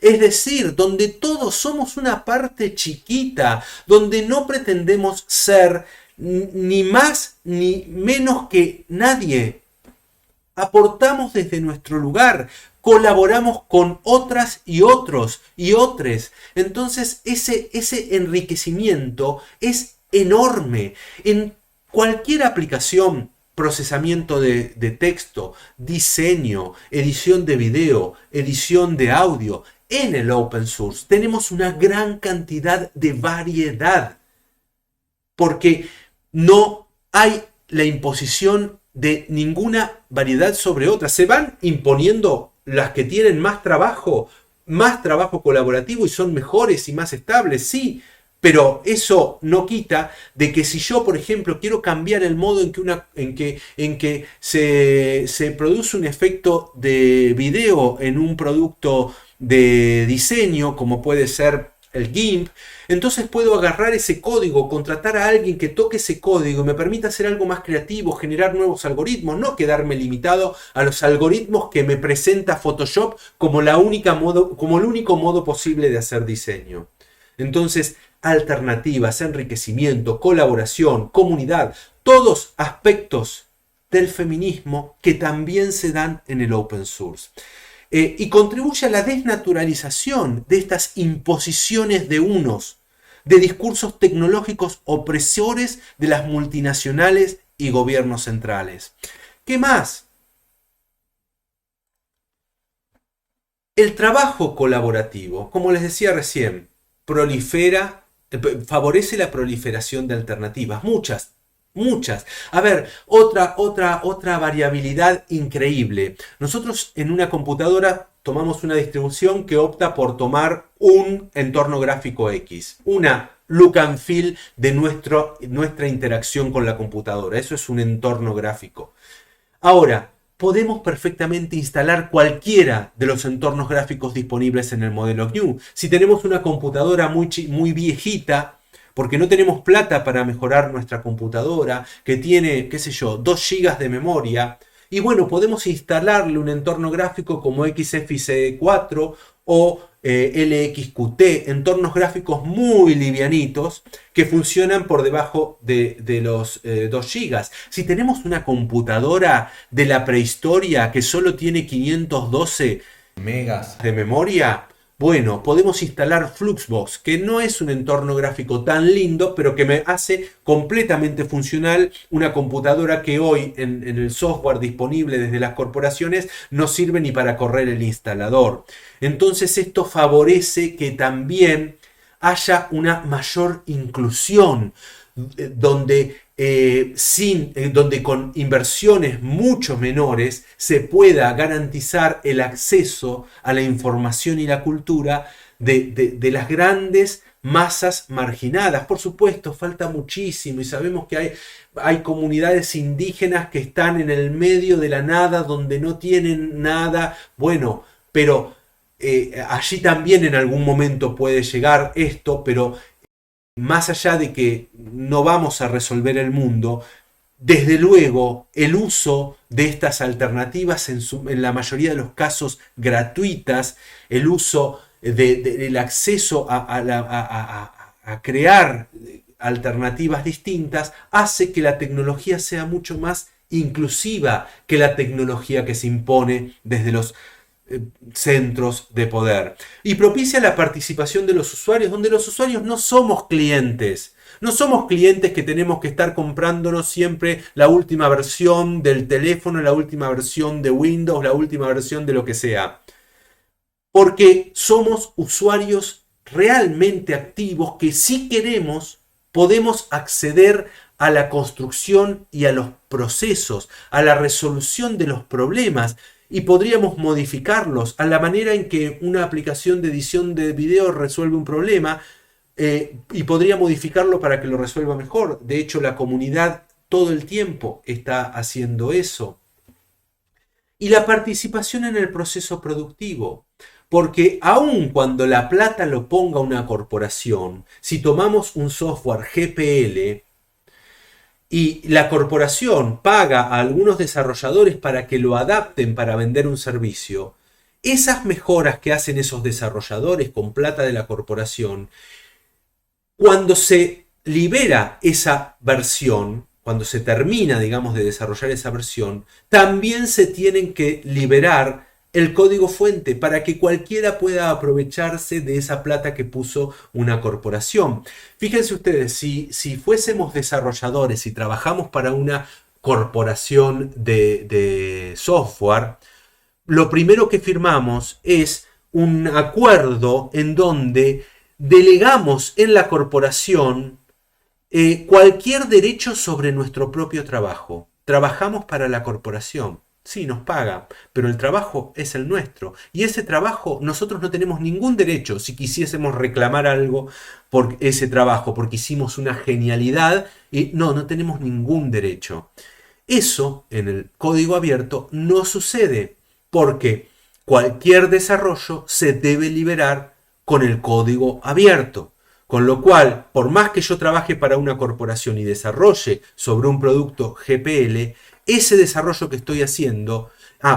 es decir, donde todos somos una parte chiquita, donde no pretendemos ser ni más ni menos que nadie. Aportamos desde nuestro lugar, colaboramos con otras y otros y otros. Entonces ese enriquecimiento es enorme. En cualquier aplicación, procesamiento de texto, diseño, edición de video, edición de audio, en el open source tenemos una gran cantidad de variedad, porque no hay la imposición de ninguna variedad sobre otra. Se van imponiendo las que tienen más trabajo colaborativo y son mejores y más estables, sí, pero eso no quita de que si yo, por ejemplo, quiero cambiar el modo en que se produce un efecto de video en un producto de diseño, como puede ser el GIMP, entonces puedo agarrar ese código, contratar a alguien que toque ese código y me permita hacer algo más creativo, generar nuevos algoritmos, no quedarme limitado a los algoritmos que me presenta Photoshop como el único modo posible de hacer diseño. Entonces, alternativas, enriquecimiento, colaboración, comunidad, todos aspectos del feminismo que también se dan en el open source. Y contribuye a la desnaturalización de estas imposiciones de unos, de discursos tecnológicos opresores de las multinacionales y gobiernos centrales. ¿Qué más? El trabajo colaborativo, como les decía recién, favorece la proliferación de alternativas, muchas. A ver, otra variabilidad increíble. Nosotros en una computadora tomamos una distribución que opta por tomar un entorno gráfico X, una look and feel de nuestra interacción con la computadora. Eso es un entorno gráfico. Ahora, podemos perfectamente instalar cualquiera de los entornos gráficos disponibles en el modelo GNU. Si tenemos una computadora muy viejita, porque no tenemos plata para mejorar nuestra computadora, que tiene, qué sé yo, 2 GB de memoria, y bueno, podemos instalarle un entorno gráfico como XFCE4 o LXQT, entornos gráficos muy livianitos que funcionan por debajo de los 2 GB. Si tenemos una computadora de la prehistoria que solo tiene 512 megas de memoria, bueno, podemos instalar Fluxbox, que no es un entorno gráfico tan lindo, pero que me hace completamente funcional una computadora que hoy en el software disponible desde las corporaciones no sirve ni para correr el instalador. Entonces esto favorece que también haya una mayor inclusión, donde con inversiones mucho menores se pueda garantizar el acceso a la información y la cultura de las grandes masas marginadas. Por supuesto, falta muchísimo y sabemos que hay comunidades indígenas que están en el medio de la nada, donde no tienen nada. Bueno, pero allí también en algún momento puede llegar esto, pero más allá de que no vamos a resolver el mundo, desde luego el uso de estas alternativas, en la mayoría de los casos gratuitas, el uso del acceso a crear alternativas distintas, hace que la tecnología sea mucho más inclusiva que la tecnología que se impone desde los centros de poder, y propicia la participación de los usuarios, donde los usuarios no somos clientes. No somos clientes que tenemos que estar comprándonos siempre la última versión del teléfono, la última versión de Windows, la última versión de lo que sea. Porque somos usuarios realmente activos que, si queremos, podemos acceder a la construcción y a los procesos, a la resolución de los problemas, y podríamos modificarlos a la manera en que una aplicación de edición de video resuelve un problema, y podría modificarlo para que lo resuelva mejor. De hecho, la comunidad todo el tiempo está haciendo eso. Y la participación en el proceso productivo. Porque aun cuando la plata lo ponga una corporación, si tomamos un software GPL, y la corporación paga a algunos desarrolladores para que lo adapten para vender un servicio, esas mejoras que hacen esos desarrolladores con plata de la corporación, cuando se libera esa versión, cuando se termina, digamos, de desarrollar esa versión, también se tienen que liberar el código fuente para que cualquiera pueda aprovecharse de esa plata que puso una corporación. Fíjense ustedes, si fuésemos desarrolladores y trabajamos para una corporación de software, lo primero que firmamos es un acuerdo en donde delegamos en la corporación cualquier derecho sobre nuestro propio trabajo. Trabajamos para la corporación. Sí, nos paga, pero el trabajo es el nuestro. Y ese trabajo nosotros no tenemos ningún derecho si quisiésemos reclamar algo por ese trabajo, porque hicimos una genialidad y no tenemos ningún derecho. Eso en el código abierto no sucede, porque cualquier desarrollo se debe liberar con el código abierto. Con lo cual, por más que yo trabaje para una corporación y desarrolle sobre un producto GPL, ese desarrollo que estoy haciendo...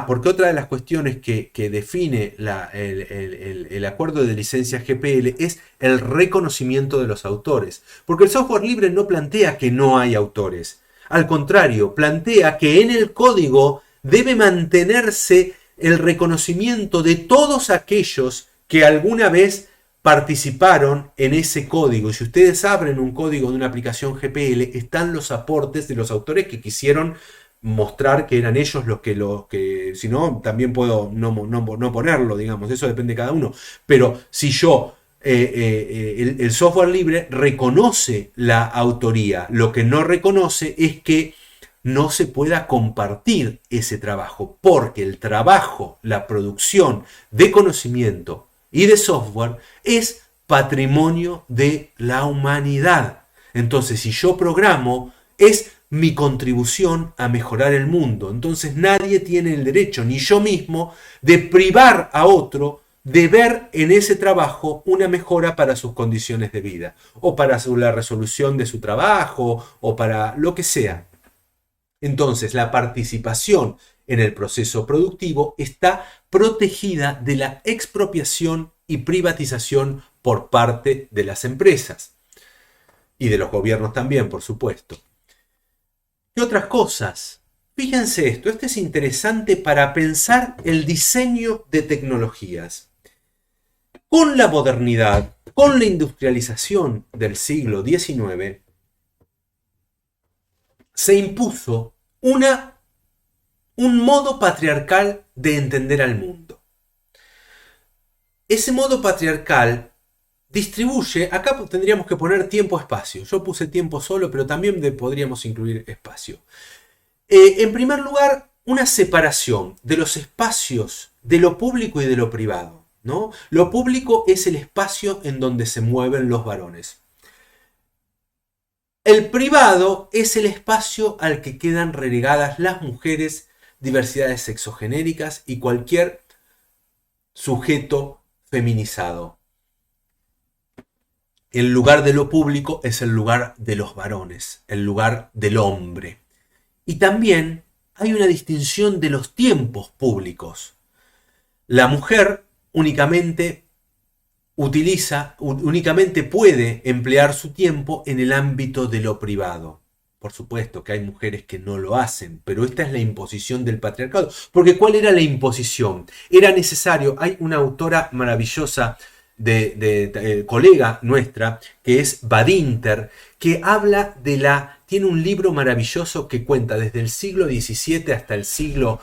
porque otra de las cuestiones que define el acuerdo de licencia GPL es el reconocimiento de los autores. Porque el software libre no plantea que no hay autores. Al contrario, plantea que en el código debe mantenerse el reconocimiento de todos aquellos que alguna vez participaron en ese código. Y si ustedes abren un código de una aplicación GPL, están los aportes de los autores que quisieron mostrar que eran ellos los que si no, también puedo no ponerlo, digamos, eso depende de cada uno. Pero si yo, el software libre reconoce la autoría, lo que no reconoce es que no se pueda compartir ese trabajo, porque el trabajo, la producción de conocimiento y de software es patrimonio de la humanidad. Entonces, si yo programo, es mi contribución a mejorar el mundo. Entonces nadie tiene el derecho, ni yo mismo, de privar a otro de ver en ese trabajo una mejora para sus condiciones de vida, o para la resolución de su trabajo, o para lo que sea. Entonces la participación en el proceso productivo está protegida de la expropiación y privatización por parte de las empresas. Y de los gobiernos también, por supuesto. ¿Qué otras cosas? Fíjense esto es interesante para pensar el diseño de tecnologías. Con la modernidad, con la industrialización del siglo XIX, se impuso un modo patriarcal de entender al mundo. Ese modo patriarcal distribuye, acá tendríamos que poner tiempo-espacio. Yo puse tiempo solo, pero también podríamos incluir espacio. En primer lugar, una separación de los espacios de lo público y de lo privado, ¿no? Lo público es el espacio en donde se mueven los varones. El privado es el espacio al que quedan relegadas las mujeres, diversidades sexogenéricas y cualquier sujeto feminizado. El lugar de lo público es el lugar de los varones, el lugar del hombre. Y también hay una distinción de los tiempos públicos. La mujer únicamente puede emplear su tiempo en el ámbito de lo privado. Por supuesto que hay mujeres que no lo hacen, pero esta es la imposición del patriarcado. Porque ¿cuál era la imposición? Era necesario, hay una autora maravillosa, colega nuestra, que es Badinter, que habla tiene un libro maravilloso que cuenta desde el siglo XVII hasta el siglo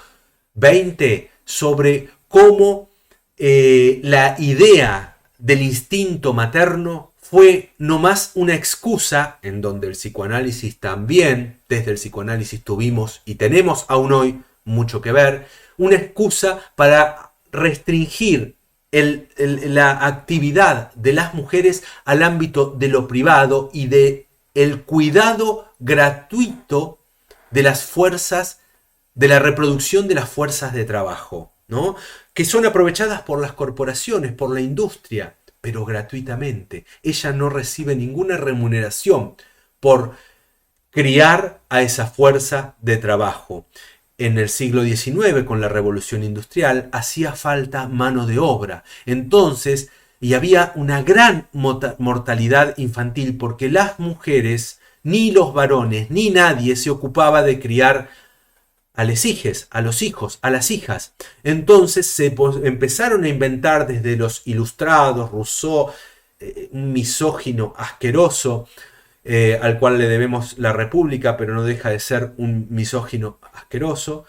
XX sobre cómo la idea del instinto materno fue no más una excusa, en donde el psicoanálisis también, desde el psicoanálisis tuvimos y tenemos aún hoy mucho que ver, una excusa para restringir la actividad de las mujeres al ámbito de lo privado y de el cuidado gratuito de las fuerzas, de la reproducción de las fuerzas de trabajo, ¿no? Que son aprovechadas por las corporaciones, por la industria, pero gratuitamente. Ella no recibe ninguna remuneración por criar a esa fuerza de trabajo. En el siglo XIX, con la revolución industrial, hacía falta mano de obra. Entonces, y había una gran mortalidad infantil porque las mujeres, ni los varones, ni nadie se ocupaba de criar a los hijos, a las hijas. Entonces se empezaron a inventar desde los ilustrados, Rousseau, un misógino asqueroso, al cual le debemos la República, pero no deja de ser un misógino asqueroso.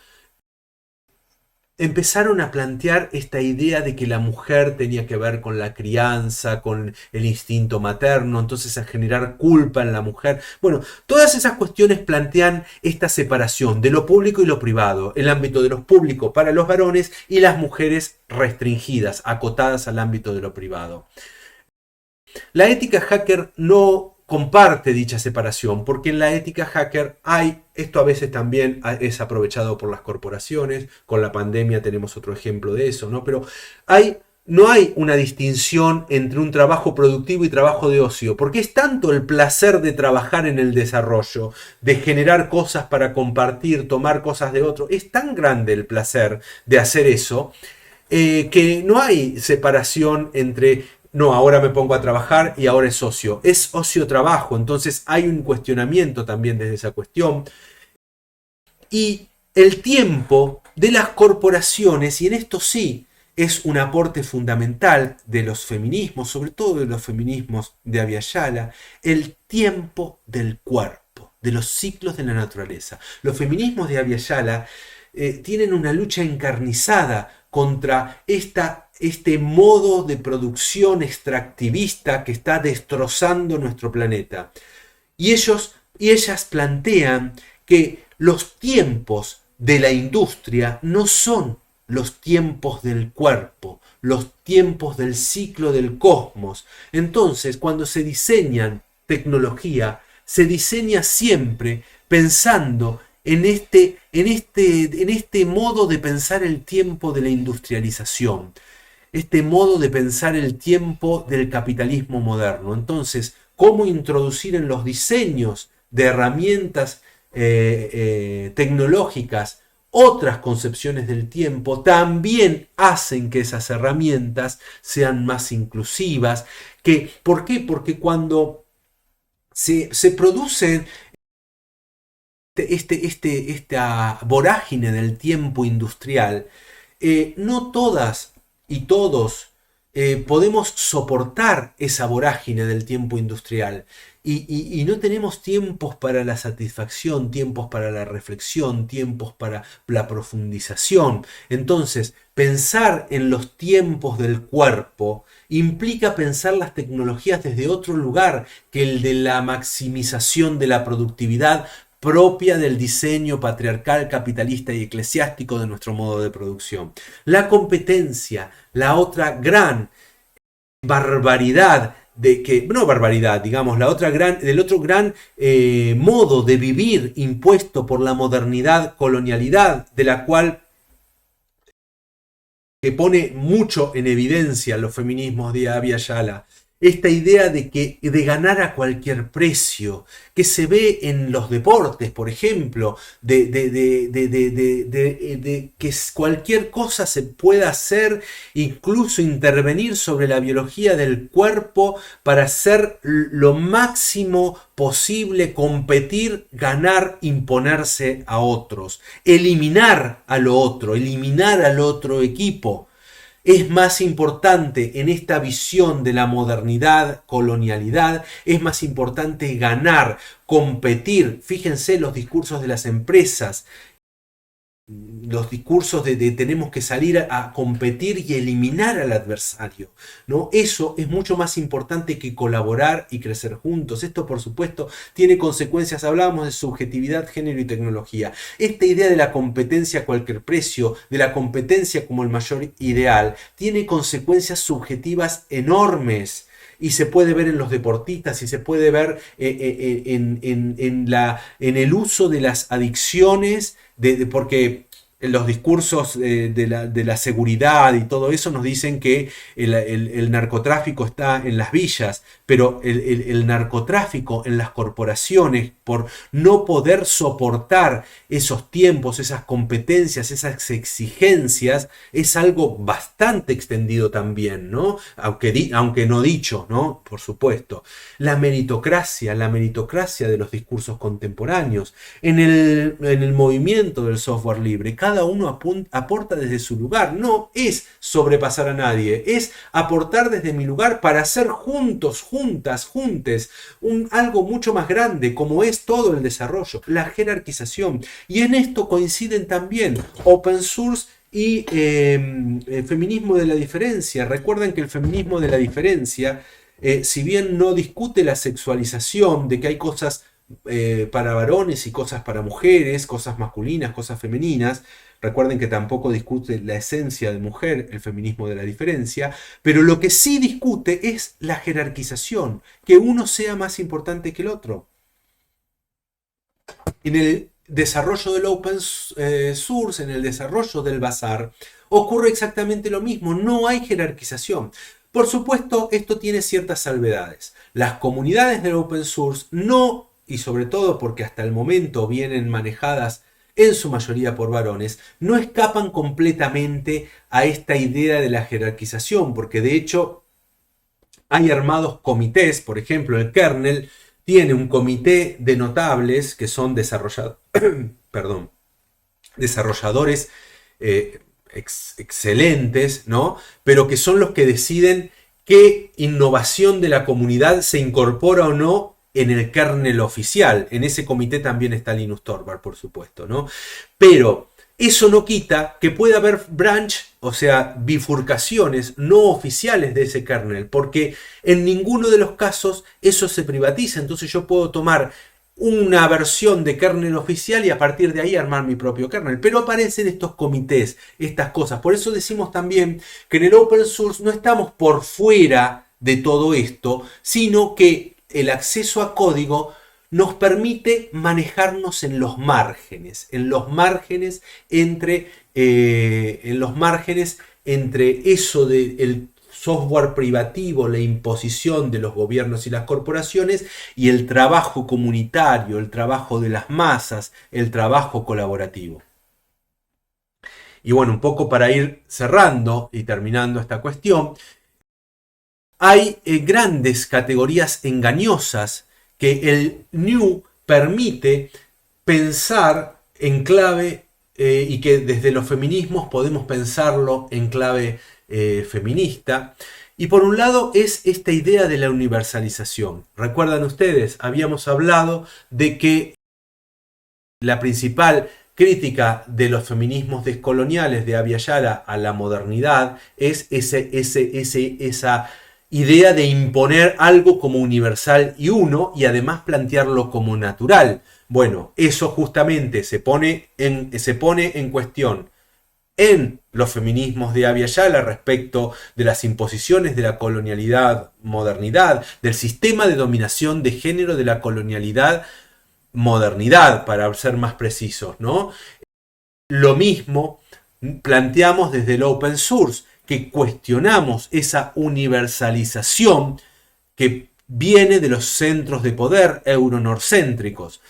Empezaron a plantear esta idea de que la mujer tenía que ver con la crianza, con el instinto materno, entonces a generar culpa en la mujer. Bueno, todas esas cuestiones plantean esta separación de lo público y lo privado, el ámbito de lo público para los varones y las mujeres restringidas, acotadas al ámbito de lo privado. La ética hacker no comparte dicha separación, porque en la ética hacker esto a veces también es aprovechado por las corporaciones, con la pandemia tenemos otro ejemplo de eso, ¿no? Pero hay no hay una distinción entre un trabajo productivo y trabajo de ocio, porque es tanto el placer de trabajar en el desarrollo, de generar cosas para compartir, tomar cosas de otro, es tan grande el placer de hacer eso, que no hay separación entre, no, ahora me pongo a trabajar y ahora es ocio. Es ocio-trabajo, entonces hay un cuestionamiento también desde esa cuestión. Y el tiempo de las corporaciones, y en esto sí es un aporte fundamental de los feminismos, sobre todo de los feminismos de Abya-Yala, el tiempo del cuerpo, de los ciclos de la naturaleza. Los feminismos de Abya-Yala tienen una lucha encarnizada contra este modo de producción extractivista que está destrozando nuestro planeta. Y ellos y ellas plantean que los tiempos de la industria no son los tiempos del cuerpo, los tiempos del ciclo del cosmos. Entonces, cuando se diseñan tecnología, se diseña siempre pensando en este modo de pensar el tiempo de la industrialización, este modo de pensar el tiempo del capitalismo moderno. Entonces, cómo introducir en los diseños de herramientas tecnológicas otras concepciones del tiempo también hacen que esas herramientas sean más inclusivas. ¿Por qué? Porque cuando se producen esta vorágine del tiempo industrial, no todas y todos podemos soportar esa vorágine del tiempo industrial y no tenemos tiempos para la satisfacción, tiempos para la reflexión, tiempos para la profundización. Entonces, pensar en los tiempos del cuerpo implica pensar las tecnologías desde otro lugar que el de la maximización de la productividad propia del diseño patriarcal, capitalista y eclesiástico de nuestro modo de producción. La competencia, la otra gran barbaridad de que, no barbaridad, digamos, del otro gran modo de vivir impuesto por la modernidad, colonialidad, de la cual que pone mucho en evidencia los feminismos de Abya-Yala, esta idea de ganar a cualquier precio, que se ve en los deportes, por ejemplo, de que cualquier cosa se pueda hacer, incluso intervenir sobre la biología del cuerpo para hacer lo máximo posible, competir, ganar, imponerse a otros, eliminar al otro equipo. Es más importante en esta visión de la modernidad, colonialidad, es más importante ganar, competir. Fíjense los discursos de las empresas, los discursos de tenemos que salir a competir y eliminar al adversario, ¿no? Eso es mucho más importante que colaborar y crecer juntos. Esto, por supuesto, tiene consecuencias. Hablábamos de subjetividad, género y tecnología. Esta idea de la competencia a cualquier precio, de la competencia como el mayor ideal, tiene consecuencias subjetivas enormes. Y se puede ver en los deportistas y se puede ver en el uso de las adicciones, porque los discursos de la seguridad y todo eso nos dicen que el narcotráfico está en las villas, pero el narcotráfico en las corporaciones, por no poder soportar esos tiempos, esas competencias, esas exigencias, es algo bastante extendido también, ¿no? Aunque no dicho, ¿no? Por supuesto. La meritocracia de los discursos contemporáneos. En el movimiento del software libre, cada uno aporta desde su lugar. No es sobrepasar a nadie, es aportar desde mi lugar para hacer juntos, juntas, juntes, algo mucho más grande, como es todo el desarrollo, la jerarquización. Y en esto coinciden también open source y feminismo de la diferencia. Recuerden que el feminismo de la diferencia, si bien no discute la sexualización, de que hay cosas para varones y cosas para mujeres, cosas masculinas, cosas femeninas, recuerden que tampoco discute la esencia de mujer, el feminismo de la diferencia, pero lo que sí discute es la jerarquización, que uno sea más importante que el otro. En el desarrollo del open source, en el desarrollo del bazar, ocurre exactamente lo mismo, no hay jerarquización. Por supuesto, esto tiene ciertas salvedades. Las comunidades del open source no, y sobre todo porque hasta el momento vienen manejadas en su mayoría por varones, no escapan completamente a esta idea de la jerarquización, porque de hecho hay armados comités. Por ejemplo, el kernel tiene un comité de notables que son desarrolladores excelentes, ¿no? Pero que son los que deciden qué innovación de la comunidad se incorpora o no en el kernel oficial. En ese comité también está Linus Torvald, por supuesto, ¿no? Pero eso no quita que pueda haber branch, o sea, bifurcaciones no oficiales de ese kernel, porque en ninguno de los casos eso se privatiza. Entonces yo puedo tomar una versión de kernel oficial y a partir de ahí armar mi propio kernel. Pero aparecen estos comités, estas cosas. Por eso decimos también que en el open source no estamos por fuera de todo esto, sino que el acceso a código nos permite manejarnos en los márgenes entre eso del software privativo, la imposición de los gobiernos y las corporaciones, y el trabajo comunitario, el trabajo de las masas, el trabajo colaborativo. Y bueno, un poco para ir cerrando y terminando esta cuestión, hay grandes categorías engañosas que el New permite pensar en clave y que desde los feminismos podemos pensarlo en clave feminista. Y por un lado es esta idea de la universalización. ¿Recuerdan ustedes? Habíamos hablado de que la principal crítica de los feminismos descoloniales de Abya Yala a la modernidad es esa idea de imponer algo como universal y uno, y además plantearlo como natural. Bueno, eso justamente se pone en cuestión en los feminismos de Abya Yala respecto de las imposiciones de la colonialidad modernidad, del sistema de dominación de género de la colonialidad modernidad, para ser más precisos, ¿no? Lo mismo planteamos desde el open source, que cuestionamos esa universalización que viene de los centros de poder euronorcéntricos.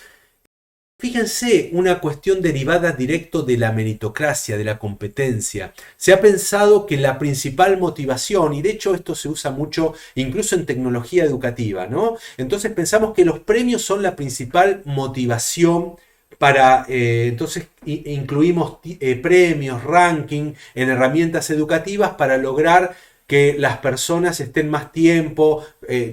Fíjense, una cuestión derivada directo de la meritocracia, de la competencia. Se ha pensado que la principal motivación, y de hecho esto se usa mucho incluso en tecnología educativa, ¿no? Entonces pensamos que los premios son la principal motivación para, entonces incluimos premios, ranking en herramientas educativas para lograr que las personas estén más tiempo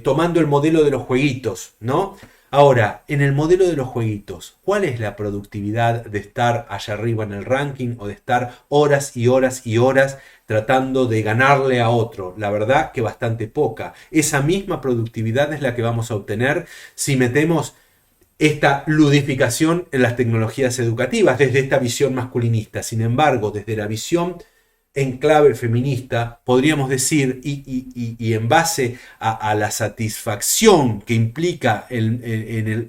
tomando el modelo de los jueguitos, ¿no? Ahora, en el modelo de los jueguitos, ¿cuál es la productividad de estar allá arriba en el ranking o de estar horas y horas y horas tratando de ganarle a otro? La verdad que bastante poca. Esa misma productividad es la que vamos a obtener si metemos esta ludificación en las tecnologías educativas desde esta visión masculinista. Sin embargo, desde la visión en clave feminista, podríamos decir, y en base a la satisfacción que implica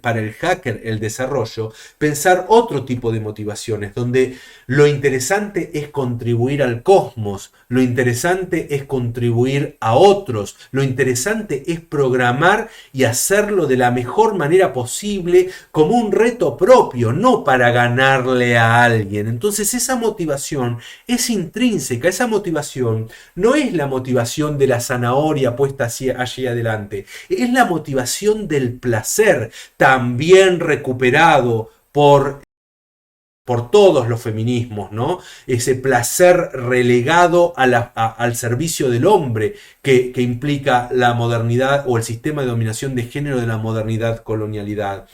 para el hacker el desarrollo, pensar otro tipo de motivaciones, donde lo interesante es contribuir al cosmos, lo interesante es contribuir a otros, lo interesante es programar y hacerlo de la mejor manera posible como un reto propio, no para ganarle a alguien. Entonces esa motivación es intrínseca. Esa motivación no es la motivación de la zanahoria puesta allí adelante, es la motivación del placer, también recuperado por todos los feminismos, ¿no? Ese placer relegado al servicio del hombre que implica la modernidad o el sistema de dominación de género de la modernidad colonialidad.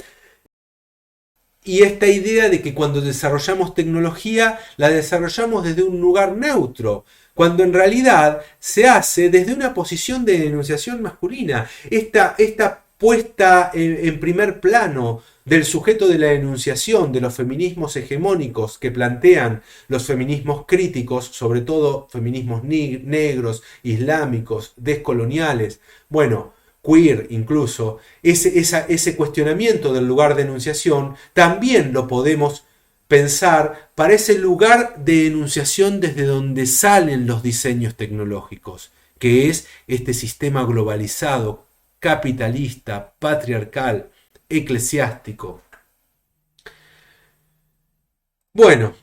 Y esta idea de que cuando desarrollamos tecnología, la desarrollamos desde un lugar neutro, cuando en realidad se hace desde una posición de denunciación masculina. Esta puesta en primer plano del sujeto de la denunciación de los feminismos hegemónicos que plantean los feminismos críticos, sobre todo feminismos negros, islámicos, descoloniales, bueno, queer incluso, ese cuestionamiento del lugar de enunciación también lo podemos pensar para ese lugar de enunciación desde donde salen los diseños tecnológicos, que es este sistema globalizado, capitalista, patriarcal, eclesiástico. Bueno,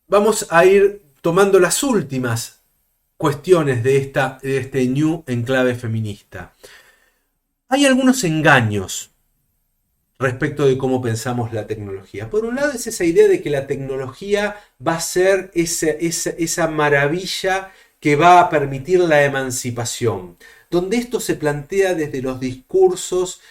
vamos a ir tomando las últimas cuestiones de este New Enclave feminista. Hay algunos engaños respecto de cómo pensamos la tecnología. Por un lado es esa idea de que la tecnología va a ser esa maravilla que va a permitir la emancipación, donde esto se plantea desde los discursos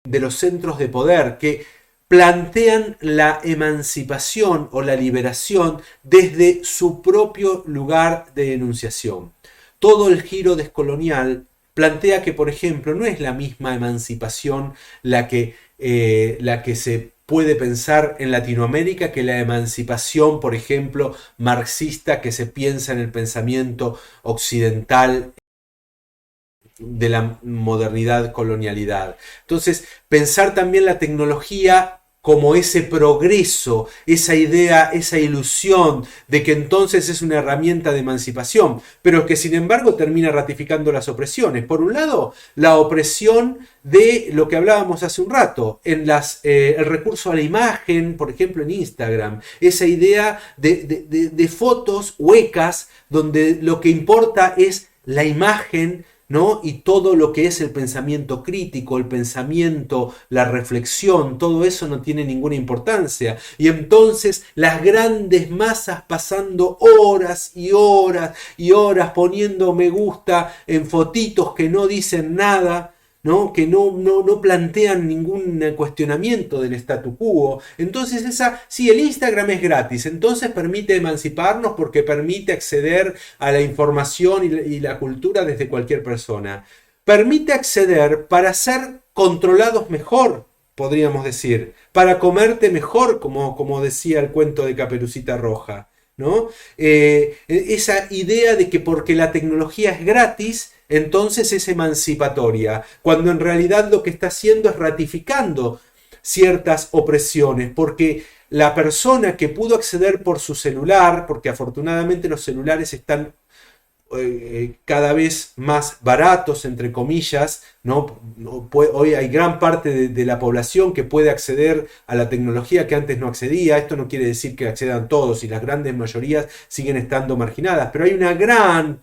de los centros de poder, que plantean la emancipación o la liberación desde su propio lugar de enunciación. Todo el giro descolonial plantea que, por ejemplo, no es la misma emancipación la que se puede pensar en Latinoamérica que la emancipación, por ejemplo, marxista que se piensa en el pensamiento occidental de la modernidad, colonialidad. Entonces, pensar también la tecnología como ese progreso, esa idea, esa ilusión de que entonces es una herramienta de emancipación, pero que sin embargo termina ratificando las opresiones. Por un lado, la opresión de lo que hablábamos hace un rato, en el recurso a la imagen, por ejemplo en Instagram, esa idea de fotos huecas donde lo que importa es la imagen, ¿no? Y todo lo que es el pensamiento crítico, el pensamiento, la reflexión, todo eso no tiene ninguna importancia. Y entonces las grandes masas pasando horas y horas y horas poniendo me gusta en fotitos que no dicen nada, ¿no? Que no plantean ningún cuestionamiento del statu quo. Entonces sí, el Instagram es gratis, entonces permite emanciparnos porque permite acceder a la información y la cultura desde cualquier persona. Permite acceder para ser controlados mejor, podríamos decir, para comerte mejor, como decía el cuento de Caperucita Roja, ¿no? Esa idea de que porque la tecnología es gratis, entonces es emancipatoria, cuando en realidad lo que está haciendo es ratificando ciertas opresiones, porque la persona que pudo acceder por su celular, porque afortunadamente los celulares están cada vez más baratos, entre comillas, ¿no? Hoy hay gran parte de la población que puede acceder a la tecnología que antes no accedía. Esto no quiere decir que accedan todos y las grandes mayorías siguen estando marginadas, pero hay una gran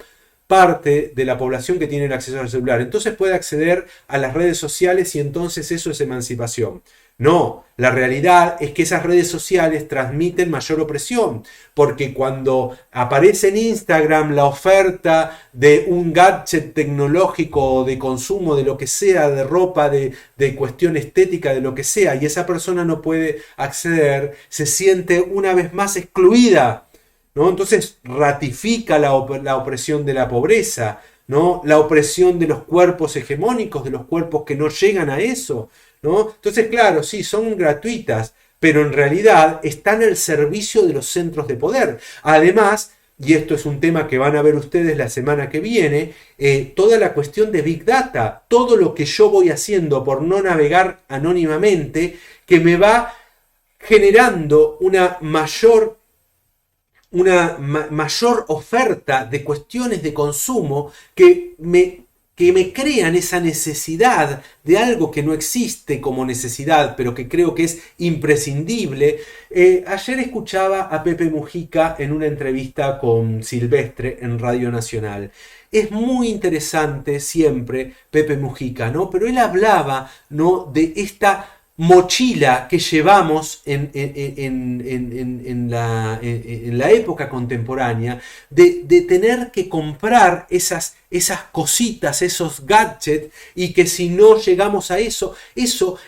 parte de la población que tiene el acceso al celular. Entonces puede acceder a las redes sociales y entonces eso es emancipación. No, la realidad es que esas redes sociales transmiten mayor opresión, porque cuando aparece en Instagram la oferta de un gadget tecnológico o de consumo de lo que sea, de ropa, de cuestión estética, de lo que sea, y esa persona no puede acceder, se siente una vez más excluida, ¿no? Entonces ratifica la opresión de la pobreza, ¿no? La opresión de los cuerpos hegemónicos, de los cuerpos que no llegan a eso, ¿no? Entonces, claro, sí, son gratuitas, pero en realidad están al servicio de los centros de poder. Además, y esto es un tema que van a ver ustedes la semana que viene, toda la cuestión de Big Data, todo lo que yo voy haciendo por no navegar anónimamente, que me va generando una mayor oferta de cuestiones de consumo que me crean esa necesidad de algo que no existe como necesidad, pero que creo que es imprescindible. Ayer escuchaba a Pepe Mujica en una entrevista con Silvestre en Radio Nacional. Es muy interesante siempre Pepe Mujica, ¿no? Pero él hablaba, ¿no?, de esta mochila que llevamos en la época contemporánea, de tener que comprar esas cositas, esos gadgets, y que si no llegamos a eso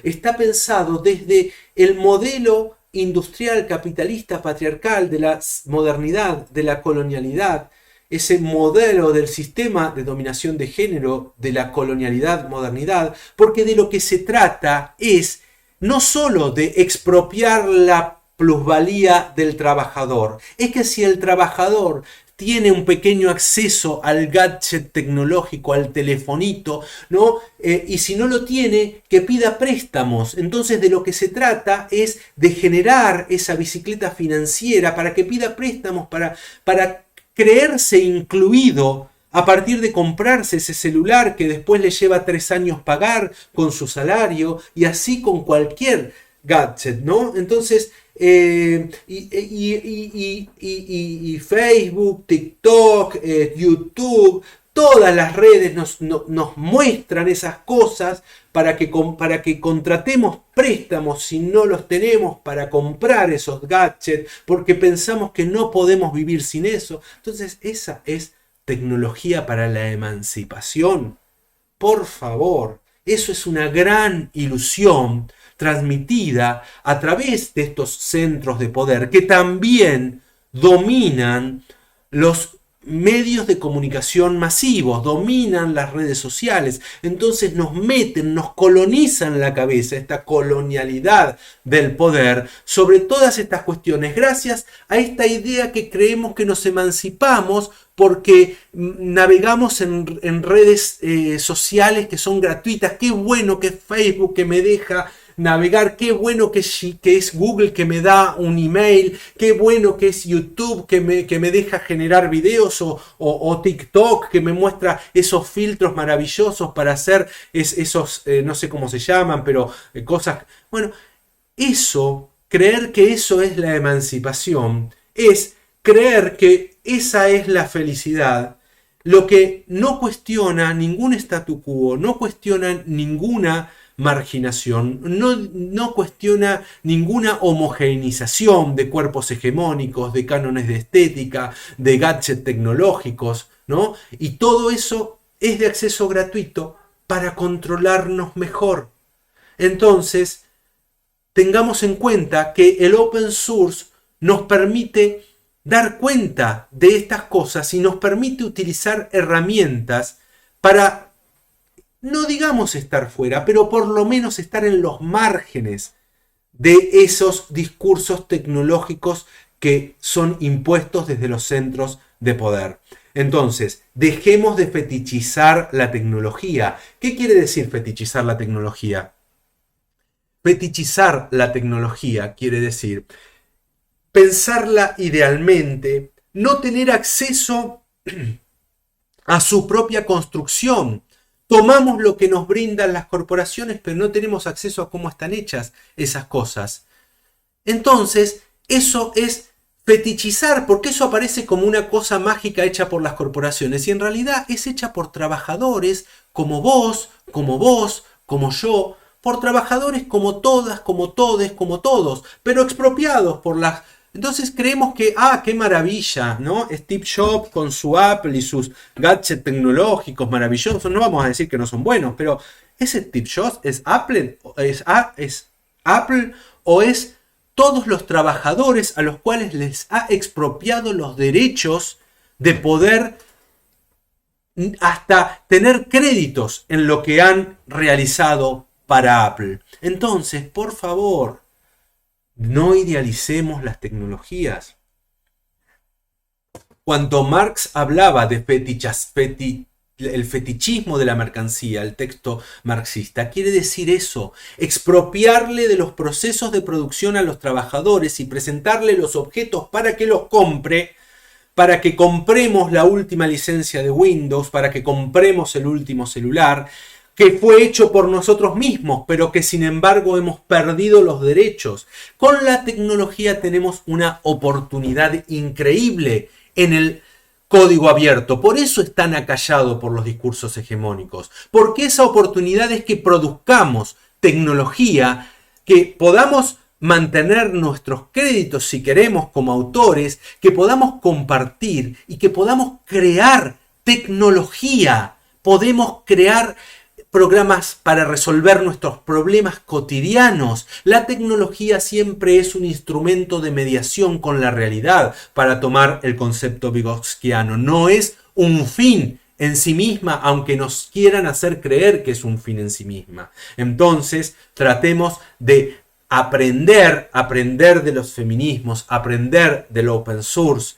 está pensado desde el modelo industrial, capitalista, patriarcal, de la modernidad, de la colonialidad, ese modelo del sistema de dominación de género, de la colonialidad, modernidad, porque de lo que se trata es no solo de expropiar la plusvalía del trabajador, es que si el trabajador tiene un pequeño acceso al gadget tecnológico, al telefonito, ¿no? Y si no lo tiene, que pida préstamos. Entonces de lo que se trata es de generar esa bicicleta financiera para que pida préstamos, para creerse incluido a partir de comprarse ese celular que después le lleva 3 años pagar con su salario, y así con cualquier gadget, ¿no? Entonces, y Facebook, TikTok, YouTube, todas las redes nos muestran esas cosas para que contratemos préstamos si no los tenemos para comprar esos gadgets, porque pensamos que no podemos vivir sin eso. Entonces, esa es tecnología para la emancipación. Por favor, eso es una gran ilusión transmitida a través de estos centros de poder que también dominan los medios de comunicación masivos, dominan las redes sociales. Entonces nos meten, nos colonizan la cabeza, esta colonialidad del poder sobre todas estas cuestiones, gracias a esta idea que creemos que nos emancipamos porque navegamos en redes sociales que son gratuitas. Qué bueno que es Facebook, que me deja navegar, qué bueno que es Google, que me da un email, qué bueno que es YouTube, que me deja generar videos, o TikTok, que me muestra esos filtros maravillosos para hacer esos, no sé cómo se llaman, pero cosas. Bueno, eso, creer que eso es la emancipación, es creer que esa es la felicidad, lo que no cuestiona ningún statu quo, no cuestiona ninguna marginación, no cuestiona ninguna homogeneización de cuerpos hegemónicos, de cánones de estética, de gadgets tecnológicos, ¿no? Y todo eso es de acceso gratuito para controlarnos mejor. Entonces, tengamos en cuenta que el open source nos permite dar cuenta de estas cosas y nos permite utilizar herramientas para, no digamos estar fuera, pero por lo menos estar en los márgenes de esos discursos tecnológicos que son impuestos desde los centros de poder. Entonces, dejemos de fetichizar la tecnología. ¿Qué quiere decir fetichizar la tecnología? Fetichizar la tecnología quiere decir pensarla idealmente, no tener acceso a su propia construcción. Tomamos lo que nos brindan las corporaciones, pero no tenemos acceso a cómo están hechas esas cosas. Entonces, eso es fetichizar, porque eso aparece como una cosa mágica hecha por las corporaciones, y en realidad es hecha por trabajadores como vos, como yo, por trabajadores como todas, como todes, como todos, pero expropiados por las. Entonces creemos que, qué maravilla, ¿no? Steve Jobs con su Apple y sus gadgets tecnológicos maravillosos, no vamos a decir que no son buenos, pero ¿es Steve Jobs? ¿Es Apple? ¿Es Apple? ¿O es todos los trabajadores a los cuales les ha expropiado los derechos de poder hasta tener créditos en lo que han realizado para Apple? Entonces, por favor, no idealicemos las tecnologías. Cuando Marx hablaba de el fetichismo de la mercancía, el texto marxista, quiere decir eso, expropiarle de los procesos de producción a los trabajadores y presentarle los objetos para que los compre, para que compremos la última licencia de Windows, para que compremos el último celular, que fue hecho por nosotros mismos, pero que sin embargo hemos perdido los derechos. Con la tecnología tenemos una oportunidad increíble en el código abierto. Por eso es tan acallado por los discursos hegemónicos. Porque esa oportunidad es que produzcamos tecnología, que podamos mantener nuestros créditos si queremos como autores, que podamos compartir y que podamos crear tecnología. Podemos crear programas para resolver nuestros problemas cotidianos. La tecnología siempre es un instrumento de mediación con la realidad, para tomar el concepto vygotskiano. No es un fin en sí misma, aunque nos quieran hacer creer que es un fin en sí misma. Entonces, tratemos de aprender de los feminismos, aprender del open source,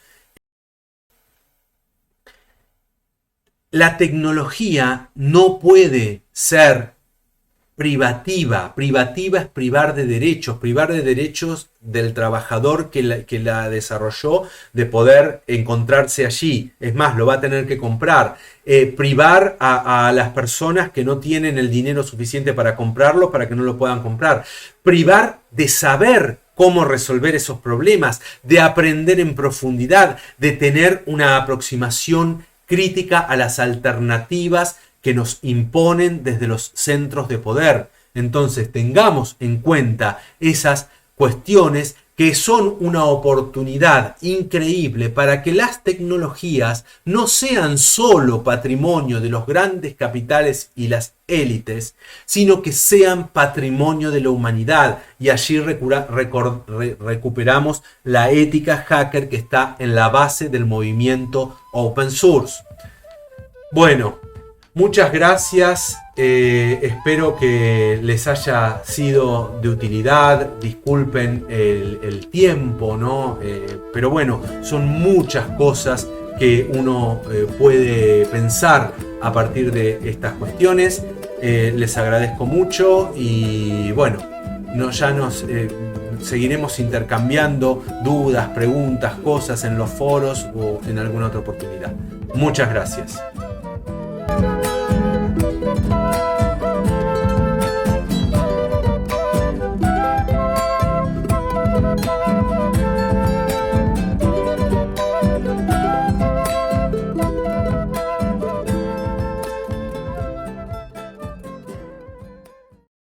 la tecnología no puede ser privativa. Privativa es privar de derechos del trabajador que la desarrolló, de poder encontrarse allí. Es más, lo va a tener que comprar. Privar a las personas que no tienen el dinero suficiente para comprarlo, para que no lo puedan comprar. Privar de saber cómo resolver esos problemas, de aprender en profundidad, de tener una aproximación crítica a las alternativas que nos imponen desde los centros de poder. Entonces tengamos en cuenta esas cuestiones que son una oportunidad increíble para que las tecnologías no sean solo patrimonio de los grandes capitales y las élites, sino que sean patrimonio de la humanidad. Y allí recuperamos la ética hacker que está en la base del movimiento open source. Bueno, muchas gracias, espero que les haya sido de utilidad, disculpen el tiempo, ¿no? Pero bueno, son muchas cosas que uno puede pensar a partir de estas cuestiones. Les agradezco mucho y bueno, ya nos seguiremos intercambiando dudas, preguntas, cosas en los foros o en alguna otra oportunidad. Muchas gracias.